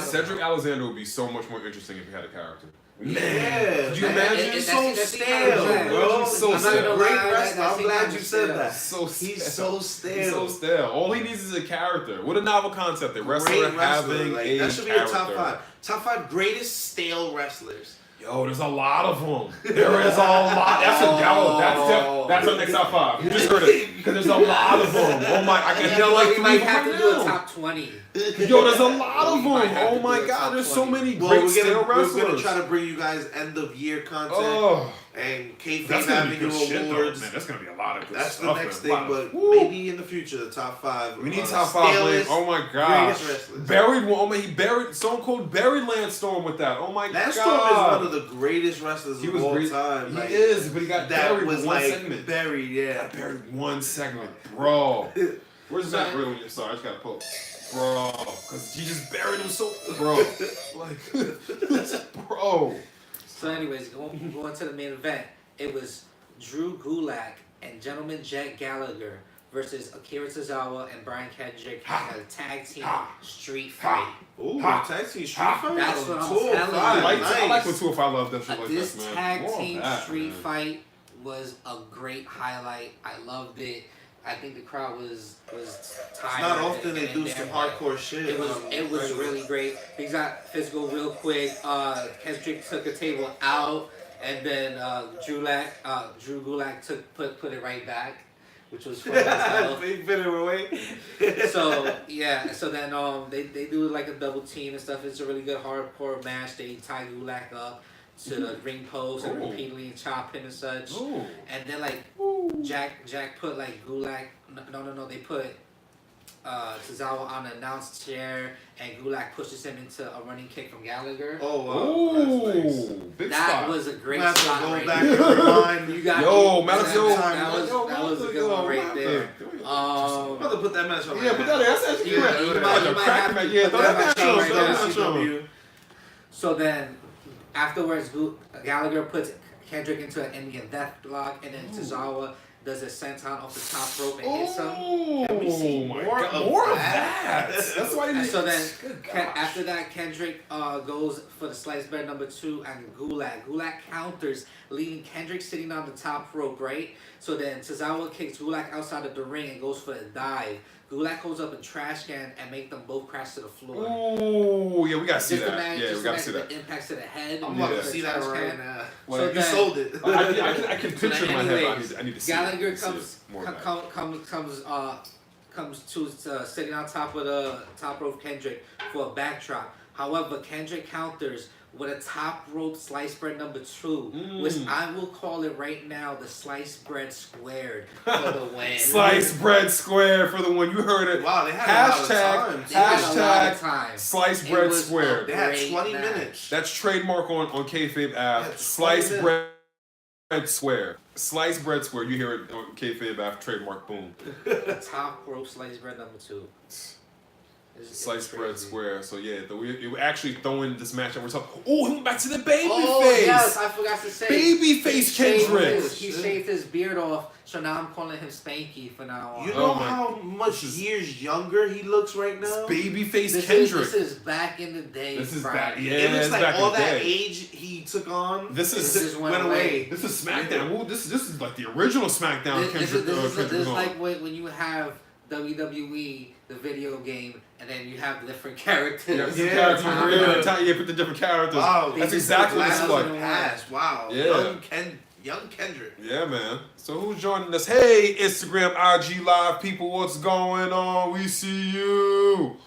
Cedric Alexander would be so much more interesting if he had a character. Man, could you imagine? He's so stale, bro. He's so He's stale. a great wrestler. I'm glad you said that. So He's so stale. He's so stale. All he needs is a character. What a novel concept. A wrestler Great wrestler. having Like, a that should be character. a top 5. Top 5 greatest stale wrestlers. Yo, there's a lot of them. There is a lot. That's our next top 5. You just heard it. Because there's a lot of them. Oh my, I can You tell know what? like We might 3 have to right do a now. top 20. Yo, there's a lot of We might them. have to Oh my do a god, top there's so 20. many Well, great we're stale wrestlers. gonna try to bring you guys end of year content Oh. and Kayfabe That's gonna be Avenue good shit, though, awards. man. That's gonna be a lot of good That's stuff. the next man. thing, but Woo. maybe in the future, the top 5. We need top 5, man. Oh my god. Greatest wrestlers. Buried one. Oh man, he buried Stone Cold buried Lance Storm with that. Oh my Lance god. Storm is one of the greatest wrestlers He of was all great. time. He Like, is, but he got that buried was with one like segment. buried, yeah. Got buried one segment, bro. Where's that real? Sorry, I just gotta pull. Bro, because he just buried him so, bro. Like, bro. So anyways, going to the main event, it was Drew Gulak and Gentleman Jack Gallagher versus Akira Tozawa and Brian Kendrick in a tag team street fight. Ooh, tag team street fight. That's what I'm 205. telling you. I like when 205 love that shit like This this, man. tag More of team that, street man. fight was a great highlight. I loved it. I think the crowd was tired. It's not often they do some hardcore shit. It was really great. Things got physical real quick. Kendrick took a table out, and then Drew Gulak put it right back, which was fun as hell. They fit it away. So yeah, so then they do like a double team and stuff. It's a really good hardcore match. They tie Gulak up to the ring post and repeatedly chop him and such. Ooh. And then like Jack put like Gulak. No. They put Tozawa on an announced chair, and Gulak pushes him into a running kick from Gallagher. Oh wow. That's nice. Big That spot. was a great Might have to spot go right back there. and rewind. You got that was a good one right there. I'm about to put that match on. Yeah, put that in. That's actually You correct. might- Like you a might crack have match. to Yeah, put throw that that match match on. right Throw there. that match on. CW. So then, afterwards, Gallagher puts Kendrick into an Indian death block, and then Tozawa does a senton off the top rope and hits him. Oh my more god, of more of that? that. That's why. And so then, Good gosh. after that, Kendrick goes for the slice bread number 2 and Gulak counters, leaving Kendrick sitting on the top rope, right? So then Tozawa kicks Gulak outside of the ring and goes for a dive. Gulak goes up a trash can and make them both crash to the floor. Oh yeah, we gotta see Just that. imagine, Yeah, just we gotta imagine see that. the impacts to the head. I'm about Yeah. to see that Trash right can. now. So You then- sold it. I can picture So in my head. anyways, But I need to see Gallagher it. comes More of that. comes to sitting on top of the top rope Kendrick for a backdrop. However, Kendrick counters with a top rope slice bread number 2, which I will call it right now the slice bread squared for the win. Slice bread square for the one. You heard it. Wow, they had a lot of time. They had a lot of Hashtag time. slice It bread was square. They had Great 20 match. minutes. That's trademark on Kayfabe app. That's Slice 20 bread square. Slice bread square. You hear it on Kayfabe app. Trademark. Boom. The top rope slice bread number 2. Slice bread square. So yeah, we're actually throwing this match and we're talking. Oh, he went back to the baby Oh face. yes, I forgot to say. Babyface Kendrick. He shaved his beard off, so now I'm calling him Spanky for now on. You know how much years younger he looks right now? Babyface Kendrick. This is back in the day. This is Brian. back. Yeah, It looks it's like back all in the that day. age he took on. This just went away. This is SmackDown. Ooh, this is like the original SmackDown. This is like when you have WWE, the video game, and then you have the different characters. Yeah, put the different characters. Wow, that's exactly what it's like. Past. Wow. Yeah. Young Kendrick. Yeah, man. So who's joining us? Hey, Instagram, IG Live people, what's going on? We see you.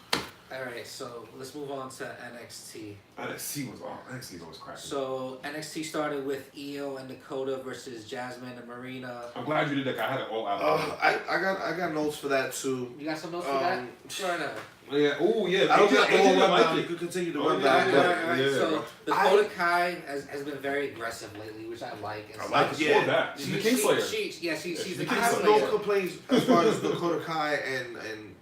Alright, so let's move on to NXT. NXT was always cracking. So NXT started with Io and Dakota versus Jasmine and Marina. I'm glad you did that. I had it all out. I got notes for that too. You got some notes for that? Sure enough. Yeah. Oh yeah. I don't got AJ all like down. it. You can continue to Oh, run yeah, down. Alright. Yeah. So Dakota Kai has been very aggressive lately, which I like. I like it. Yeah. More that. She's the Kingslayer. She's the I have Kingslayer. no complaints as far as Dakota Kai and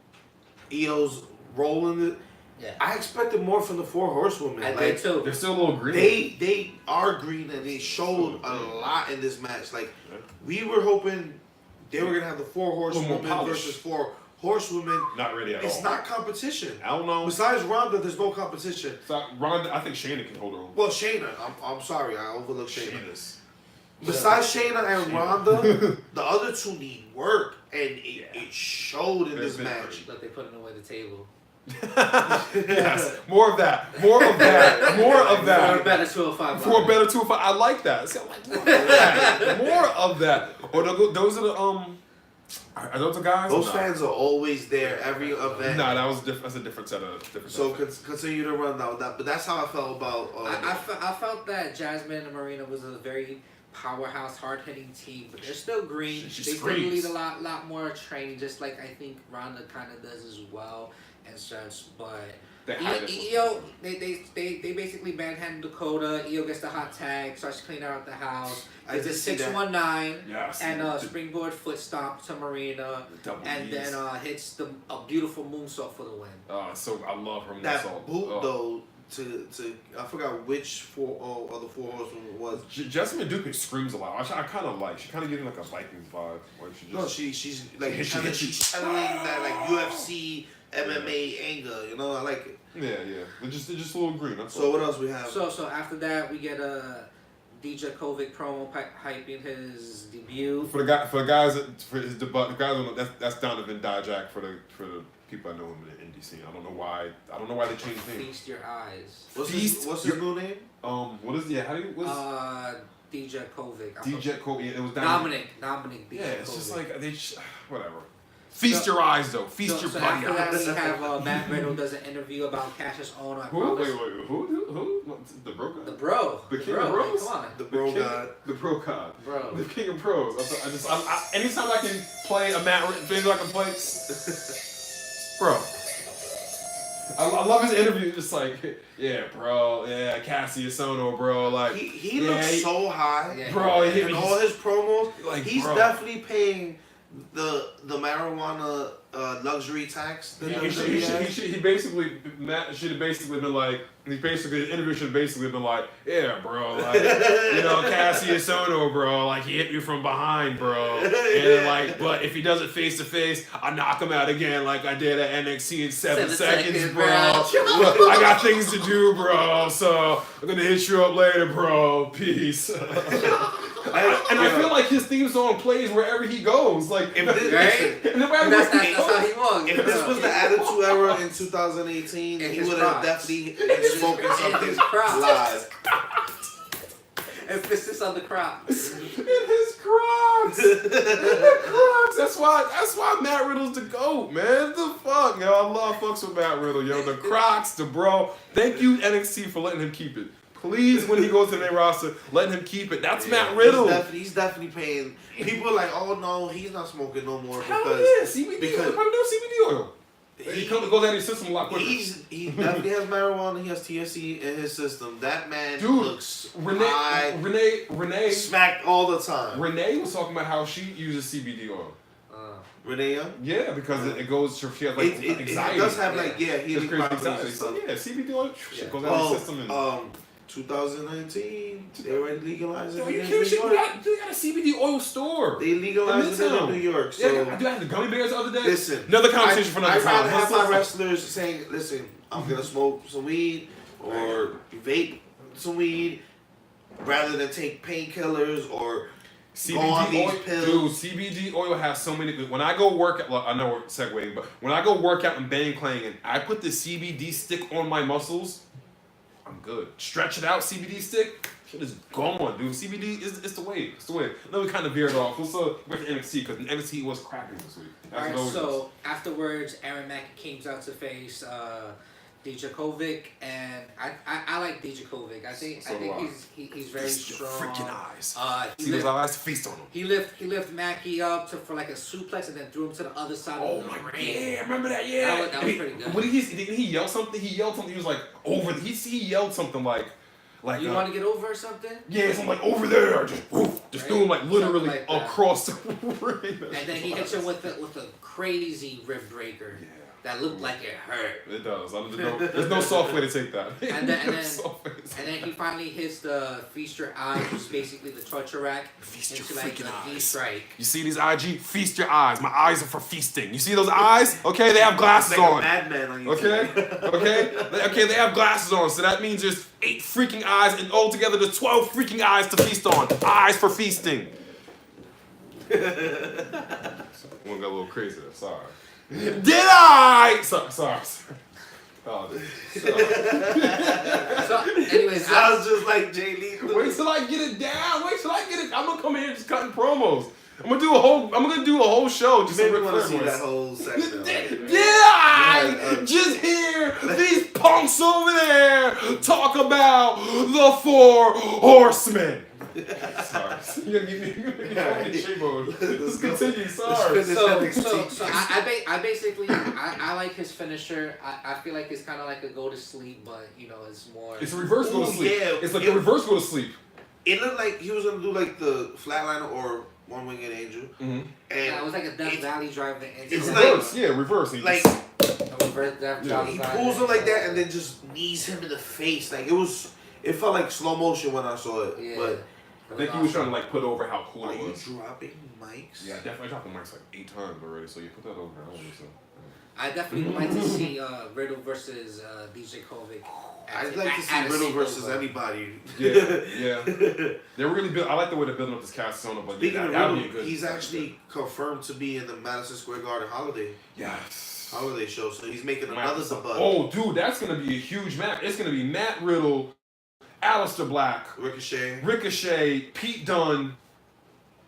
Io's role in it. Yeah. I expected more from the Four Horsewomen. I did too. They're still a little green. They are green and they showed a lot in this match. Like we were hoping they were gonna have the Four Horsewomen versus Four Horsewomen. Not really at all. It's not competition. I don't know. Besides Ronda, there's no competition. Ronda, I think Shayna can hold her own. Well, Shayna. I'm sorry, I overlooked Shayna. Shayna's. Besides Shayna and Ronda, the other two need work, and it showed in this match. Look, they putting away the table. Yes, more of that. More of that. More of that. For a better 205. For a better 205. I like that. See, I like more of that. More of that. Or those are the Are those the guys? Those fans are always there every event. Nah, that's a different set of So continue to run down that, but that's how I felt about. I felt that Jasmine and Marina was a very powerhouse, hard-hitting team, but they're still green. She they still screams. need a lot more training, just like I think Ronda kind of does as well and such. But Io, they basically manhandle Dakota. Io gets the hot tag, starts cleaning out the house. There's a 619 and a springboard foot stomp to Marina, and then hits a beautiful moonsault for the win. So I love her moonsault. That boot though. To I forgot which of the Four Horsewomen it was. Jessamine Duke screams a lot. I kind of like. She kind of gives me like a Vikings vibe. Like she's like she's channeling that like UFC MMA anger. You know, I like it. Yeah. They're just a little green. That's so what else we have? So after that we get a DJ Kovic promo hyping his debut. For the guys that's Donovan Dijak for the people I know him in the indie scene. I don't know why they changed names. Feast your eyes. What's his new name? What is DJ Kovic. DJ Kovic. It was Dominic. DJ yeah, it's Kovic. just like whatever. Feast your eyes though. Feast your bloody after eyes. that we have Matt Riddle does an interview about Cassius Ohno. Who? The bro god? The bro. The king of bros? Come on. The bro god. The bro god. Bro. The king of pros. Anytime I can play a Matt Riddle, I can play. Bro. I love his interview. Just like, yeah, bro. Yeah, Cassius Ohno, bro. Like he looks so high, bro. In all his promos, like, he's definitely paying the marijuana luxury tax. He basically Matt should have basically been like. The interview should have basically been like, yeah, bro, like, Cassius Ohno, bro, like, he hit me from behind, bro, and like, but if he does it face to face, I knock him out again like I did at NXT in 7 seconds, bro. Look, I got things to do, bro, so I'm gonna hit you up later, bro. Peace. I feel like his theme song plays wherever he goes, like, if this, that's how he was. If this was the Attitude Era in 2018, he would have definitely smoking something live. Emphasis on the Crocs. In his Crocs. That's why Matt Riddle's the GOAT, man. The fuck, yo. I love fucks with Matt Riddle, yo. The Crocs, the bro. Thank you, NXT, for letting him keep it. Please, when he goes to the main roster, let him keep it. That's Matt Riddle. He's definitely paying. People are like, oh no, he's not smoking no more Hell because CBD. because Probably no CBD oil. He goes out of his system a lot quicker. He definitely has marijuana. He has THC in his system. That man looks Renee smacked all the time. Renee was talking about how she uses CBD oil. Renee Young? Yeah, because it goes to she has like It anxiety. does have like healing It's crazy properties anxiety. and So stuff. yeah, CBD oil shit goes out of the system and. 2019, they already legalized Yo, it you in kidding New shit? York. You got a CBD oil store. They legalized it in Midtown. New York. Yeah, So I had the gummy bears the other day. listen, Another conversation for another I'd rather time. have my wrestlers saying, "Listen, I'm gonna smoke some weed or vape some weed, rather than take painkillers or go on CBD these oil, pills." dude. CBD oil has so many. When I go work out, well, I know we're segueing, but when I go work out in bang clang and I put the CBD stick on my muscles, I'm good. Stretch it out, CBD stick. Shit is gone, dude. CBD is it's the way. It's the way. Then we kind of veered off. Let's with NXT because NXT was cracking this week. Alright, so afterwards, Aaron Mack came out to face Dijakovic, and I like Dijakovic. I think he's very strong. Freaking eyes. He See those lift, eyes? Feast on them. he lift Mackie up for like a suplex and then threw him to the other side Oh of the my god! ring. Yeah, I remember that. Yeah, That was pretty good. What didn't he yell something? He yelled something. He was like over. He yelled something like. You want to get over or something? Yeah, something like over there. Just woof, just threw him like literally like that. across the ring. And then he hits him with a crazy rib breaker that looked like it hurt. It does. There's no soft way to take that. And then he finally hits the Feast Your Eyes, which is basically the torture rack. Feast into your like freaking a eyes. strike. You see these IG? Feast your eyes. My eyes are for feasting. You see those eyes? Okay, they have glasses Like a on. madman on YouTube. Okay, they have glasses on, so that means there's 8 freaking eyes, and altogether there's 12 freaking eyes to feast on. Eyes for feasting. One got a little crazy there, sorry. Did I? Sorry. Oh, So, anyways, Sounds just like Jay Lethal. wait till I get it down. Wait till I get it. I'm gonna come here just cutting promos. I'm gonna do a whole show just Maybe so we want to see Ric Flair that whole section. Did I just hear these punks over there talk about the 4 horsemen? Sorry. You're gonna get me shape mode. Let's continue. Sorry. So I basically like his finisher. I feel like it's kind of like a go to sleep, but it's more. It's a reverse go to sleep. Yeah, it's like a reverse go to sleep. It looked like he was gonna do like the flatliner or One Winged Angel, and it was like a Death Valley driver. It's reverse, reverse. Like a reverse Death Valley. He pulls him like that and then just knees him in the face. Like it felt like slow motion when I saw it. Yeah. But I think he was trying to like put over how cool are it you was. dropping mics? Yeah, definitely dropped the mics like 8 times already. So you put that over. I don't think so. I definitely would like to see Riddle versus Dijakovic. I'd like to see Riddle versus anybody. Yeah. They're really I like the way they're building up this cast on, but Speaking of that would Riddle, be good. he's actually confirmed to be in the Madison Square Garden holiday show. So he's making another debut. Oh, dude, that's gonna be a huge match. It's gonna be Matt Riddle, Aleister Black, Ricochet, Pete Dunne.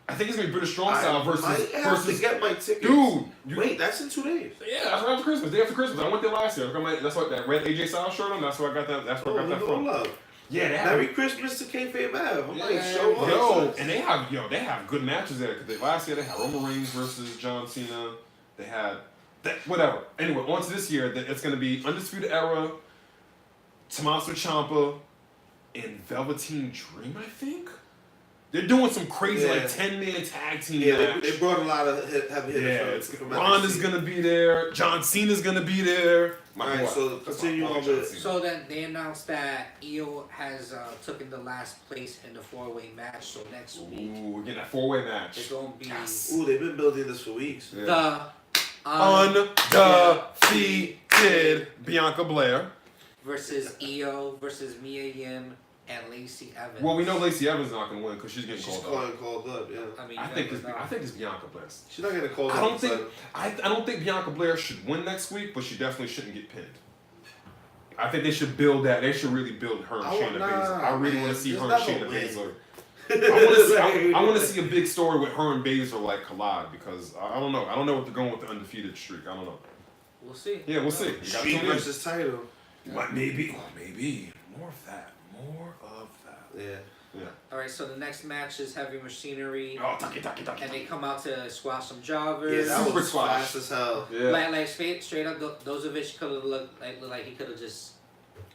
I think it's gonna be British Strong Style versus. I have to get my tickets. Dude, wait, that's in 2 days. Yeah, that's right after Christmas. Day after Christmas. I went there last year. That's what that red AJ Styles shirt on. That's where I got that. That's where I got that from. Love. Yeah, Merry Christmas to Kayfabe Ave. I'm like, show up. Yo, and they have good matches there. Cause last year they had Roman Reigns versus John Cena. They had whatever. Anyway, on to this year, it's gonna be Undisputed Era, Tommaso Ciampa, and Velveteen Dream. I think they're doing some crazy like 10-man tag team match. They brought a lot of heavy hitters. Ronda's gonna be there. John Cena's gonna be there. Alright, so continue on with. So then they announced that Io has taken the last place in the 4-way match. So next week, we're getting that 4-way match. it's gonna be Ooh, they've been building this for weeks. The undefeated Bianca Belair versus Io versus Mia Yim and Lacey Evans. Well, we know Lacey Evans is not going to win because she's getting She's called up. Yeah. I mean, I think it's Bianca Belair. She's not getting called up. I don't think Bianca Belair should win next week, but she definitely shouldn't get pinned. I think they should build that. They should really build her and Shayna Baszler. I really want to see her and Shayna Baszler. I want to see a big story with her and Baszler like collide because I don't know. I don't know what they're going with the undefeated streak. I don't know. We'll see. Yeah, we'll see. Streak versus title. Maybe more of that. Yeah. All right. So the next match is Heavy Machinery. Oh, Taki. And they come out to squash some jobbers. Yeah, that was squash. fast as hell. Yeah. Like straight up, Dozovich could have looked like he could have just.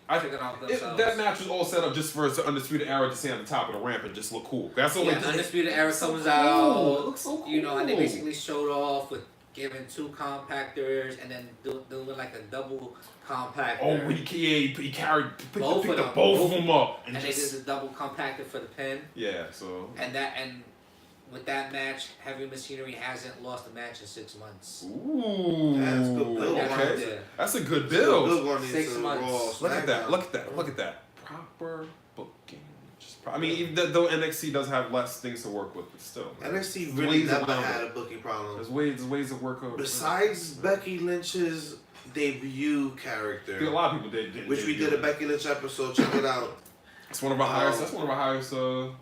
That match was all set up just for the Undisputed Era to stand at the top of the ramp and just look cool. That's all. Undisputed Era comes cool. out. It looks so cool. And they basically showed off with giving 2 compactors and then doing like a double compactor. Oh, he carried, picked Both of up them. both of them up. And they did the double compactor for the pin. Yeah, so. And with that match, Heavy Machinery hasn't lost a match in 6 months. Ooh. That's a good build. Okay. That's a good Good build. going 6 into months. Raw, Look at that. SmackDown. Look at that. Proper booking. I mean, even though NXT does have less things to work with, but still. NXT There's really ways never around had it. a booking problem. There's ways to work out. Besides Becky Lynch's debut I character, think a lot of people did. which we did a Becky Lynch episode. Check it out. It's one of our highest. That's one of our highest. One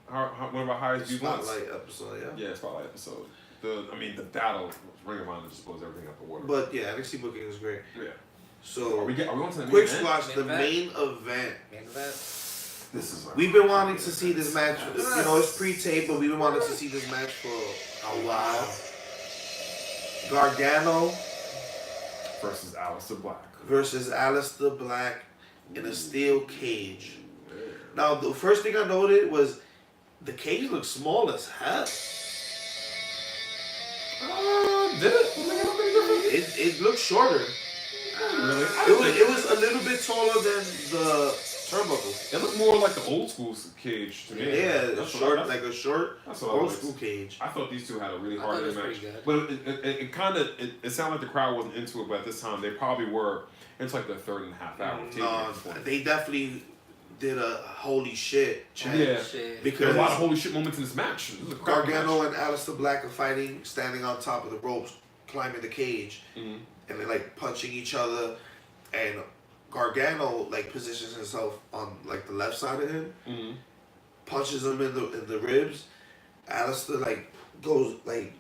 of our highest views. Spotlight episode, yeah. Yeah, spotlight episode. The battle, Ring of Honor just blows everything out the water. But yeah, NXT booking is great. Yeah. So Are we going to the quick main event? squash, the Main main event. Main event. This is. We've been wanting to see this match. You know, it's pre-tape, but we've been wanting to see this match for a while. Gargano versus Aleister Black. versus Aleister Black in a steel cage. Now, the first thing I noted was the cage looked small as hell. Did it? It looked shorter. Really? It was a little bit taller than the turnbuckle. It looked more like the old school cage to me. Yeah, That's like a short that's what I old was- school cage. I thought these two had a really I hard thought it was match. pretty good. But it kind of it sounded like the crowd wasn't into it, but at this time they probably were. It's like the third and a half hour. taping No, at this point. they definitely did a holy shit chant. Yeah. Shit. There's Because a lot of holy shit moments in this match. This is a crowd Gargano match. and Aleister Black are fighting, standing on top of the ropes, climbing the cage, Mhm. and they're like punching each other. And Gargano like positions himself on like the left side of him, Mhm. punches him in the ribs. Aleister like goes like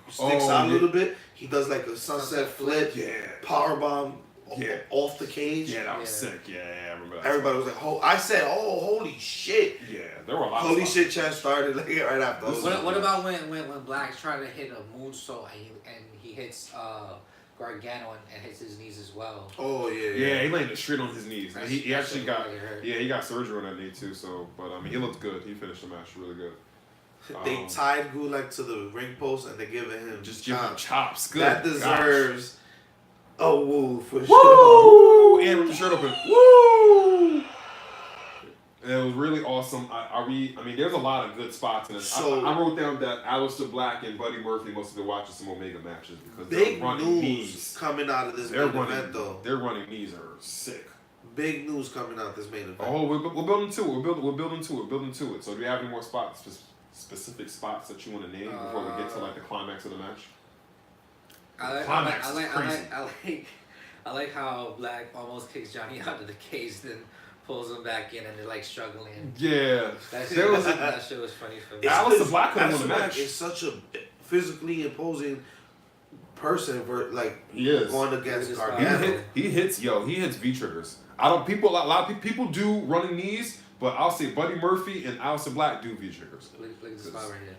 sticks Oh, out a yeah. little bit. He does like a sunset flip, Yeah. power bomb Yeah. off the cage. Yeah, that was Yeah. sick. Yeah, I remember that. Everybody was like, I said, oh, holy shit. Yeah, there were a lot Holy of shit chant started like right after. I was like, What about when Black's trying to hit a moonsault and he hits Gargano and hits his knees as well? Oh, yeah. Yeah, he landed straight on his knees. And he That actually shit got really hurt. he got surgery on that knee too. So, but I mean, he looked good. He finished the match really good. They tied Gulak to the ring post and they're giving him Just give him chops. chops. Good. That gosh. deserves a woo for sure. Woo! And with the shirt open. Woo! And it was really awesome. I mean, there's a lot of good spots in this. So- I wrote down that Aleister Black and Buddy Murphy must have been watching some Omega matches because Big they're running news knees. coming out of this They're main running. event, though. Their running knees are sick. Big news coming out this main event. Oh, we're building to it. We're building to it. So do you have any more spots, specific spots that you want to name before we get to like the climax of the match? I like how Black almost kicks Johnny out of the cage, then pulls him back in, and they're like struggling. Yeah. That There was shit was funny for me. It's Aleister because Black could've won the Aleister Black match. is such a physically imposing person for like He is. going against He is. Gargano. He hits V triggers. A lot of people do running knees, but I'll say Buddy Murphy and Aleister Black do V triggers. Look at the spot right here.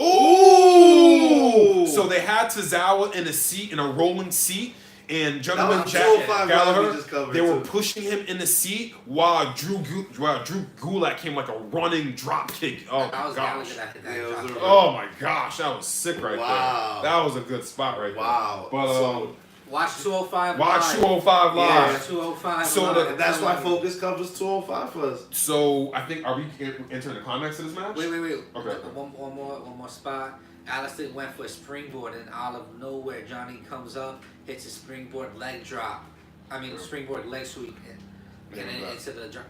Ooh! So they had Tozawa in a seat, in a rolling seat, and gentleman That was Jack 205 Gallagher, we just covered, they were too. pushing him in the seat while Drew Gulak came like a running drop kick. Oh That my was gosh. Gallagher that hit Yeah, that it was drop. a- Oh my gosh, that was sick right Wow. there. That was a good spot right Wow. there. But So- Watch 205 watch live. 205 Yeah. live. Watch 205 So live. the- And that's why Focus covers 205 for us. So I think, are we entering the climax of this match? Wait. Okay. One more spot. Alistair went for a springboard, and out of nowhere, Johnny comes up, hits a springboard leg drop. Springboard leg sweep, and then into the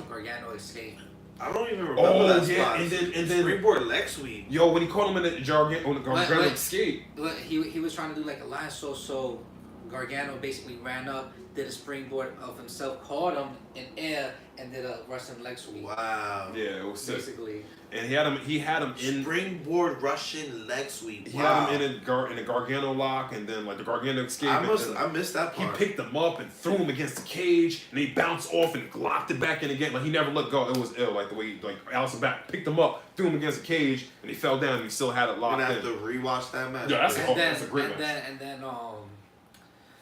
Gargano escape. I don't even remember that yeah, spot. and then Springboard leg sweep. yo, when he caught him in the jargon on the Gargano Wait. escape. Look, he was trying to do like a lasso, so Gargano basically ran up, did a springboard of himself, caught him in air, and did a Russian leg sweep. Wow. Yeah, it was sick. Basically. And he had him in. Springboard Russian leg sweep. He Wow. had him in a Gargano lock, and then like the Gargano escape. I and missed that he part. picked him up and threw him against the cage, and he bounced off and locked it back in again. Like he never let go. It was ill. Like the way Aleister Black picked him up, threw him against the cage, and he fell down. And he still had it I'm locked gonna have in. to rewatch that match. Yeah, that's And Oh, then, that's a great and match. then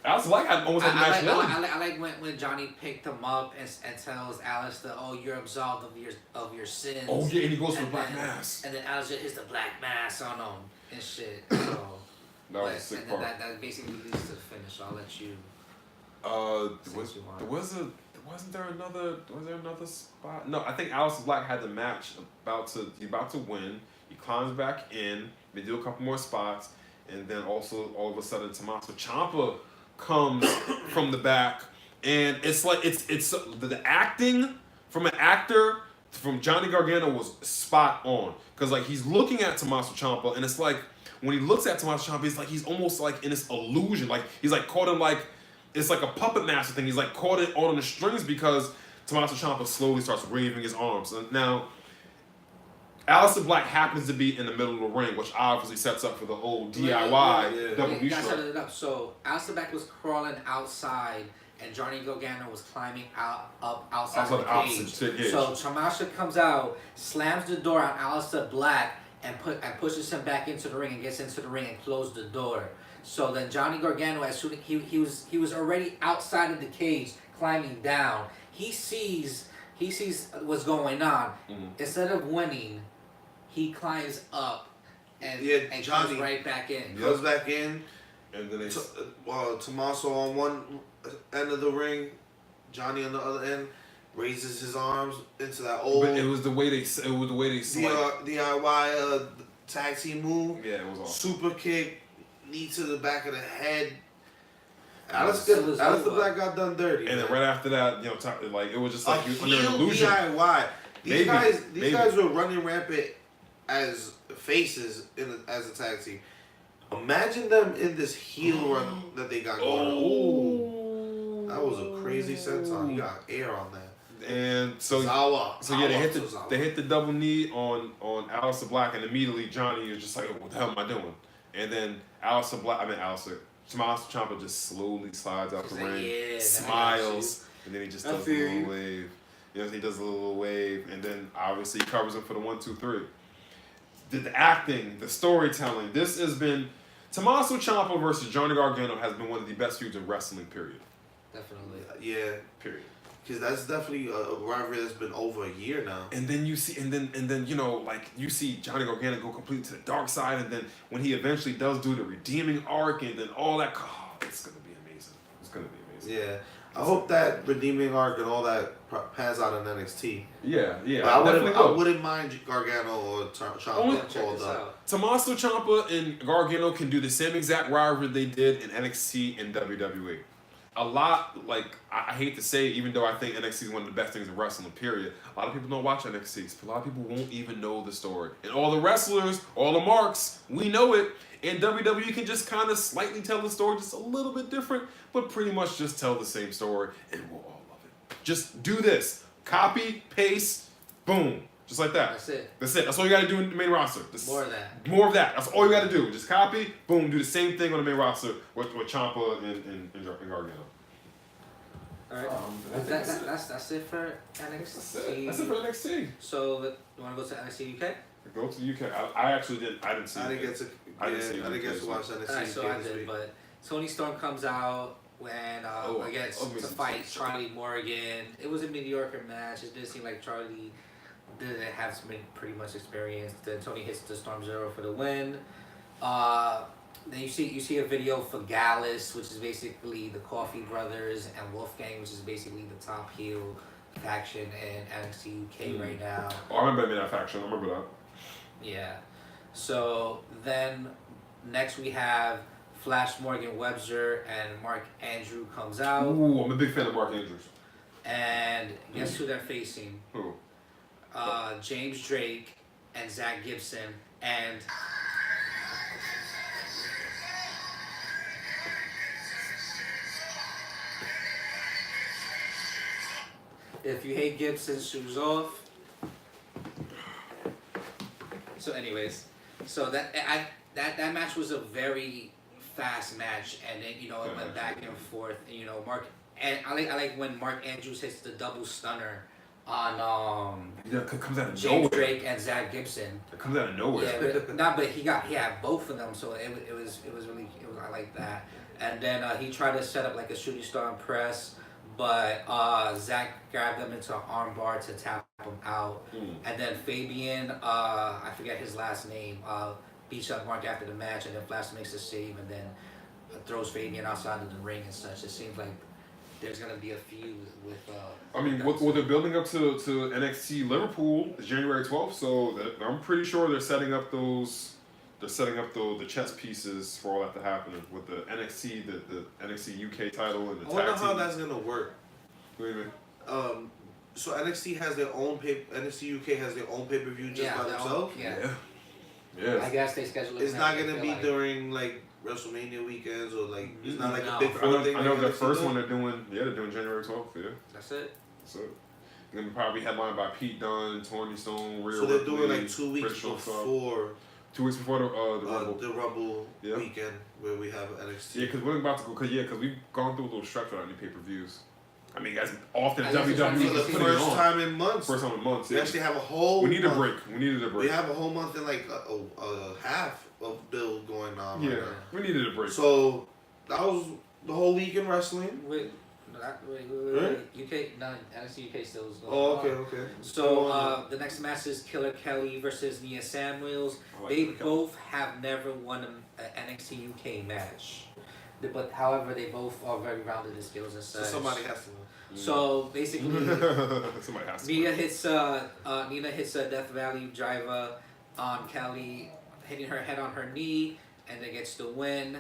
Alistair Black had almost had the match won. I like when Johnny picked him up and tells Alistair, "Oh, you're absolved of your sins." Oh yeah, and he goes for the And black then- mass. And then Alistair hits the black mass on him and shit. So That was a sick and then part. that basically leads to the finish. So I'll let you. Wasn't there another spot? No, I think Alistair Black had the match about to win. He climbs back in. They do a couple more spots, and then also all of a sudden Tommaso Ciampa comes from the back, and it's like it's the acting from an actor from Johnny Gargano was spot on, because like he's looking at Tommaso Ciampa, and it's like when he looks at Tommaso Ciampa, it's like he's almost like in this illusion, like he's like caught in like. It's like a puppet master thing. He's like caught it on the strings because Tommaso Ciampa slowly starts waving his arms. And now, Alistair Black happens to be in the middle of the ring, which obviously sets up for the whole DIY double knee You guys set strike. it up. So Alistair Black was crawling outside, and Johnny Gargano was climbing up outside the cage. So Tommaso comes out, slams the door on Alistair Black, and pushes him back into the ring and gets into the ring and closes the door. So then Johnny Gargano, as soon as he was already outside of the cage, climbing down. He sees what's going on. Mm-hmm. Instead of winning, he climbs up and Johnny comes right back in. Goes back in. And then Tommaso on one end of the ring, Johnny on the other end, raises his arms into that old. But it was the way they DIY tag team move. Yeah, it was awesome. Super kick, knee to the back of the head. It Alistair was Black got done dirty. And then right after that, like it was just like a you under an heel illusion. DIY. These Maybe. guys were running rampant as faces as a tag team. Imagine them in this heel run that they got going on. That was a crazy senton. He got air on that. And so they hit the double knee on Alistair Black, and immediately Johnny is just like, what the hell am I doing? And then Tommaso Ciampa just slowly slides out the ring, smiles, and then he just does a little wave. He does a little wave, and then obviously he covers him for the 1, 2, 3. The acting, the storytelling, this has been Tommaso Ciampa versus Johnny Gargano has been one of the best feuds in wrestling, period. Definitely. Yeah. Period. Because that's definitely a rivalry that's been over a year now. And then you see, you see Johnny Gargano go completely to the dark side, and then when he eventually does do the redeeming arc, and then all that, it's gonna be amazing. It's gonna be amazing. Yeah, I hope that redeeming arc and all that pans out in NXT. Yeah. But I wouldn't mind Gargano or Ciampa called up. Tommaso Ciampa and Gargano can do the same exact rivalry they did in NXT and WWE. A lot, I hate to say it, even though I think NXT is one of the best things in wrestling, period. A lot of people don't watch NXT. A lot of people won't even know the story. And all the wrestlers, all the marks, we know it. And WWE can just kind of slightly tell the story just a little bit different, but pretty much just tell the same story, and we'll all love it. Just do this. Copy, paste, boom. Just like that. That's it. That's all you got to do in the main roster. More of that. More of that. That's all you got to do. Just copy, boom, do the same thing on the main roster with Ciampa and Gargano. All right. That's it for NXT. That's it for NXT. So you want to go to NXT UK? Go to the UK. I actually didn't. I didn't see. I didn't get to watch NXT. Alright, so I did, but Tony Storm comes out when against to fight Charlie Morgan. It was a mediocre match. It didn't seem like Charlie didn't have some pretty much experience. Then Tony hits the Storm Zero for the win. Then you see a video for Gallus, which is basically the Coffee Brothers, and Wolfgang, which is basically the top heel faction in NXT UK right now. Oh, I remember that faction. I remember that. Yeah. So then next we have Flash Morgan Webster and Mark Andrew comes out. Ooh, I'm a big fan of Mark Andrews. And guess who they're facing? Who? James Drake and Zach Gibson. And if you hate Gibson, shoes off. So anyways, so that match was a very fast match, and then it went back and forth. And, I like when Mark Andrews hits the double stunner on It comes out of James nowhere. Drake and Zach Gibson. It comes out of nowhere. Yeah, but he had both of them, so it was really I like that. And then he tried to set up like a shooting star and press, but Zach grabbed him into an armbar to tap him out. And then Fabian, I forget his last name, beats up Mark after the match, and then Flash makes a save, and then throws Fabian outside of the ring and such. It seems like there's gonna be a feud with. I mean, what they're building up to NXT Liverpool is January 12th, so I'm pretty sure they're setting up those. They're setting up the chess pieces for all that to happen with the NXT, the NXT UK title and the I tag wonder team. how that's gonna work. What do you mean? So NXT has their own NXT UK has their own pay per view just by themselves. Yeah. I guess they schedule it. It's not gonna be like, during like WrestleMania weekends or like it's not like No. a big four thing. I know like the NXT first does. one they're doing January 12th. Yeah. That's it. So. And then probably headlined by Pete Dunne, Tony Stone, Rhea So they're Ripley, doing like 2 weeks British All-Star. before 2 weeks before the Rumble. the Rumble Yeah. weekend where we have NXT. Yeah, because we're about to go. Because we've gone through a little stretch without any pay-per-views. I mean, as often as I guess it's WWE For the is putting first on. time in months. First time in months. We Yeah. actually have a whole. We need a month. break. We needed a break. We have a whole month and like a half of build going on. Yeah, Right now. we needed a break. So that was the whole week in wrestling. Wait. Right? UK, no, NXT UK still is going Oh, on. okay. So the next match is Killer Kelly versus Nia Samuels. I like They Killer Kelly. both have never won an NXT UK match, but however they both are very rounded in skills and So such. somebody has to. So basically, Somebody has to. Nina hits a Death Valley driver on Kelly, hitting her head on her knee, and then gets the win.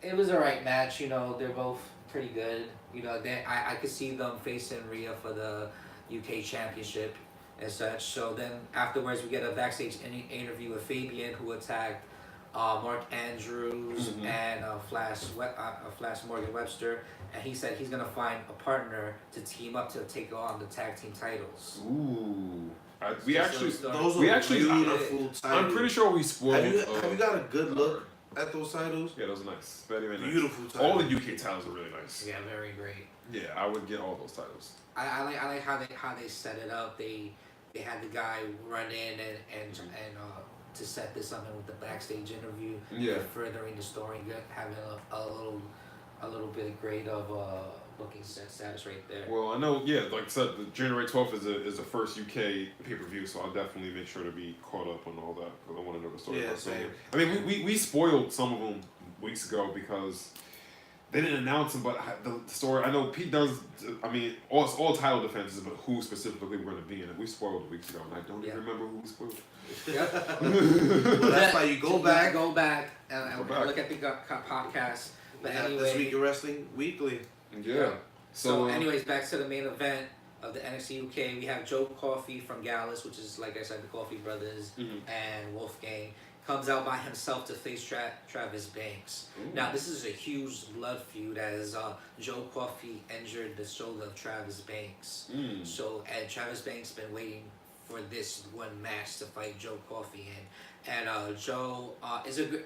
It was a right match. You know, they're both pretty good. You know, I could see them facing Rhea for the UK Championship and such. So then afterwards, we get a backstage interview with Fabian, who attacked Mark Andrews and Flash Morgan Webster, and he said he's gonna find a partner to team up to take on the tag team titles. Ooh. We Just actually. Those We are actually- beautiful titles. I'm pretty sure we spoiled. Have you got a good look at those titles? Yeah, those are nice. Very, very nice. Beautiful titles. All the UK titles are really nice. Yeah, very great. Yeah, I would get all those titles. I like how they set it up. They had the guy run in and to set this up with the backstage interview. Yeah. Furthering the story, having a little bit great of looking status right there. Well, I know. Yeah, like I said, the January 12th is the first UK pay-per-view, so I'll definitely make sure to be caught up on all that because I want to know the story. Yeah, about some of same. them. I mean, we spoiled some of them weeks ago because they didn't announce them, but the story. I know Pete does. I mean, all title defenses, but who specifically we're going to be in it. We spoiled it weeks ago, and I don't even remember who we spoiled. Well, that's why you go back. and look at the podcast. But We have anyway, This Week in Wrestling weekly. Yeah. So, anyways, back to the main event of the NXT UK. We have Joe Coffey from Gallus, which is, like I said, the Coffey brothers, and Wolfgang. Comes out by himself to face Travis Banks. Ooh. Now, this is a huge blood feud as Joe Coffey injured the shoulder of Travis Banks. So, and Travis Banks been waiting for this one match to fight Joe Coffey in. And Joe,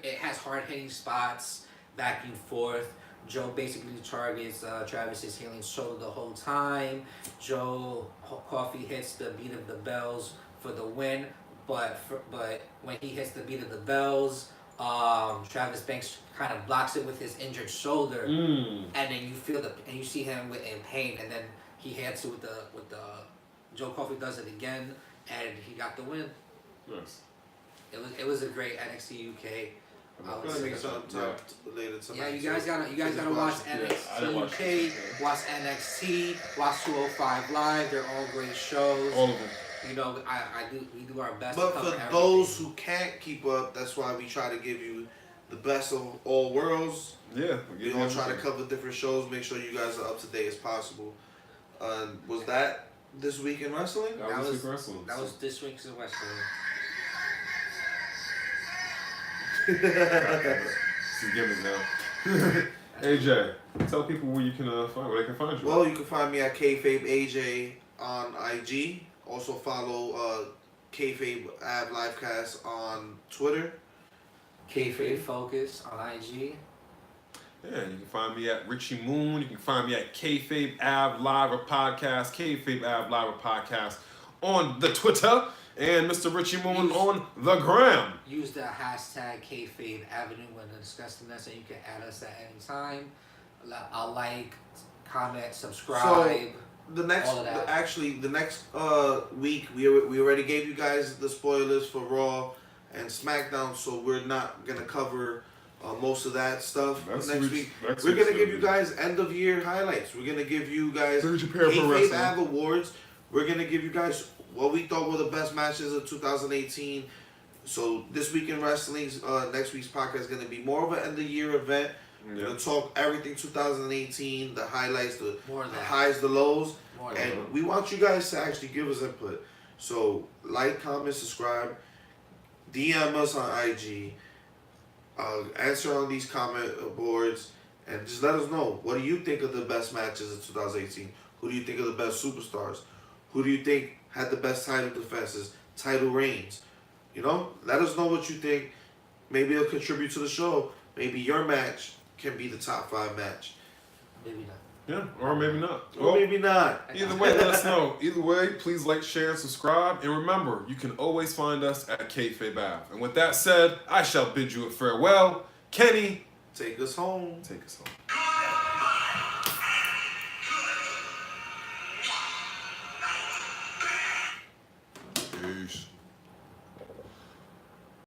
it has hard-hitting spots, back and forth. Joe basically targets Travis's healing shoulder the whole time. Joe Coffey hits the beat of the bells for the win, but when he hits the beat of the bells, Travis Banks kind of blocks it with his injured shoulder, and then you see him in pain, and then he hits it with the Joe Coffey does it again, and he got the win. Nice. It was a great NXT UK. I'm gonna make some time later tonight. Yeah, you guys gotta watch NXT UK, watch NXT, watch 205 Live. They're all great shows. All of them. You know, we do our best. But to cover for everything. those who can't keep up, that's why we try to give you the best of all worlds. Yeah. We all try to cover different shows, make sure you guys are up to date as possible. Was that this week in wrestling? That was wrestling. That was this week's in wrestling. This is gimmick now. AJ, tell people where they can find you. Well, you can find me at Kayfabe AJ on IG. Also follow Kayfabe Ab Livecast on Twitter. Kayfabe Focus on IG. Yeah, you can find me at Richie Moon. You can find me at Kayfabe Ab Live or Podcast, Kayfabe Ab Live or Podcast on the Twitter. and Mr. Richie Moon on the gram. Use the hashtag Kayfabe Avenue when discussing this, and you can add us at any time. I'll like, comment, subscribe. The next, all of that. the next week, we already gave you guys the spoilers for Raw and SmackDown, so we're not gonna cover most of that stuff next week. We're gonna give you guys end of year highlights. We're gonna give you guys Kayfabe Ave Awards. We're gonna give you guys what we thought were the best matches of 2018. So this week in wrestling, next week's podcast is gonna be more of an end of year event. We're gonna talk everything 2018, the highlights, the highs, the lows, and we want you guys to actually give us input. So like, comment, subscribe, DM us on IG, answer on these comment boards, and just let us know, what do you think of the best matches of 2018? Who do you think are the best superstars? Who do you think had the best title defenses, title reigns? You know, let us know what you think. Maybe it'll contribute to the show. Maybe your match can be the top 5 match. Maybe not. Yeah, or maybe not. Or maybe not. Either way, let us know. Either way, please like, share, and subscribe. And remember, you can always find us at Kayfabe Ave. And with that said, I shall bid you a farewell. Kenny, take us home. Take us home. Peace.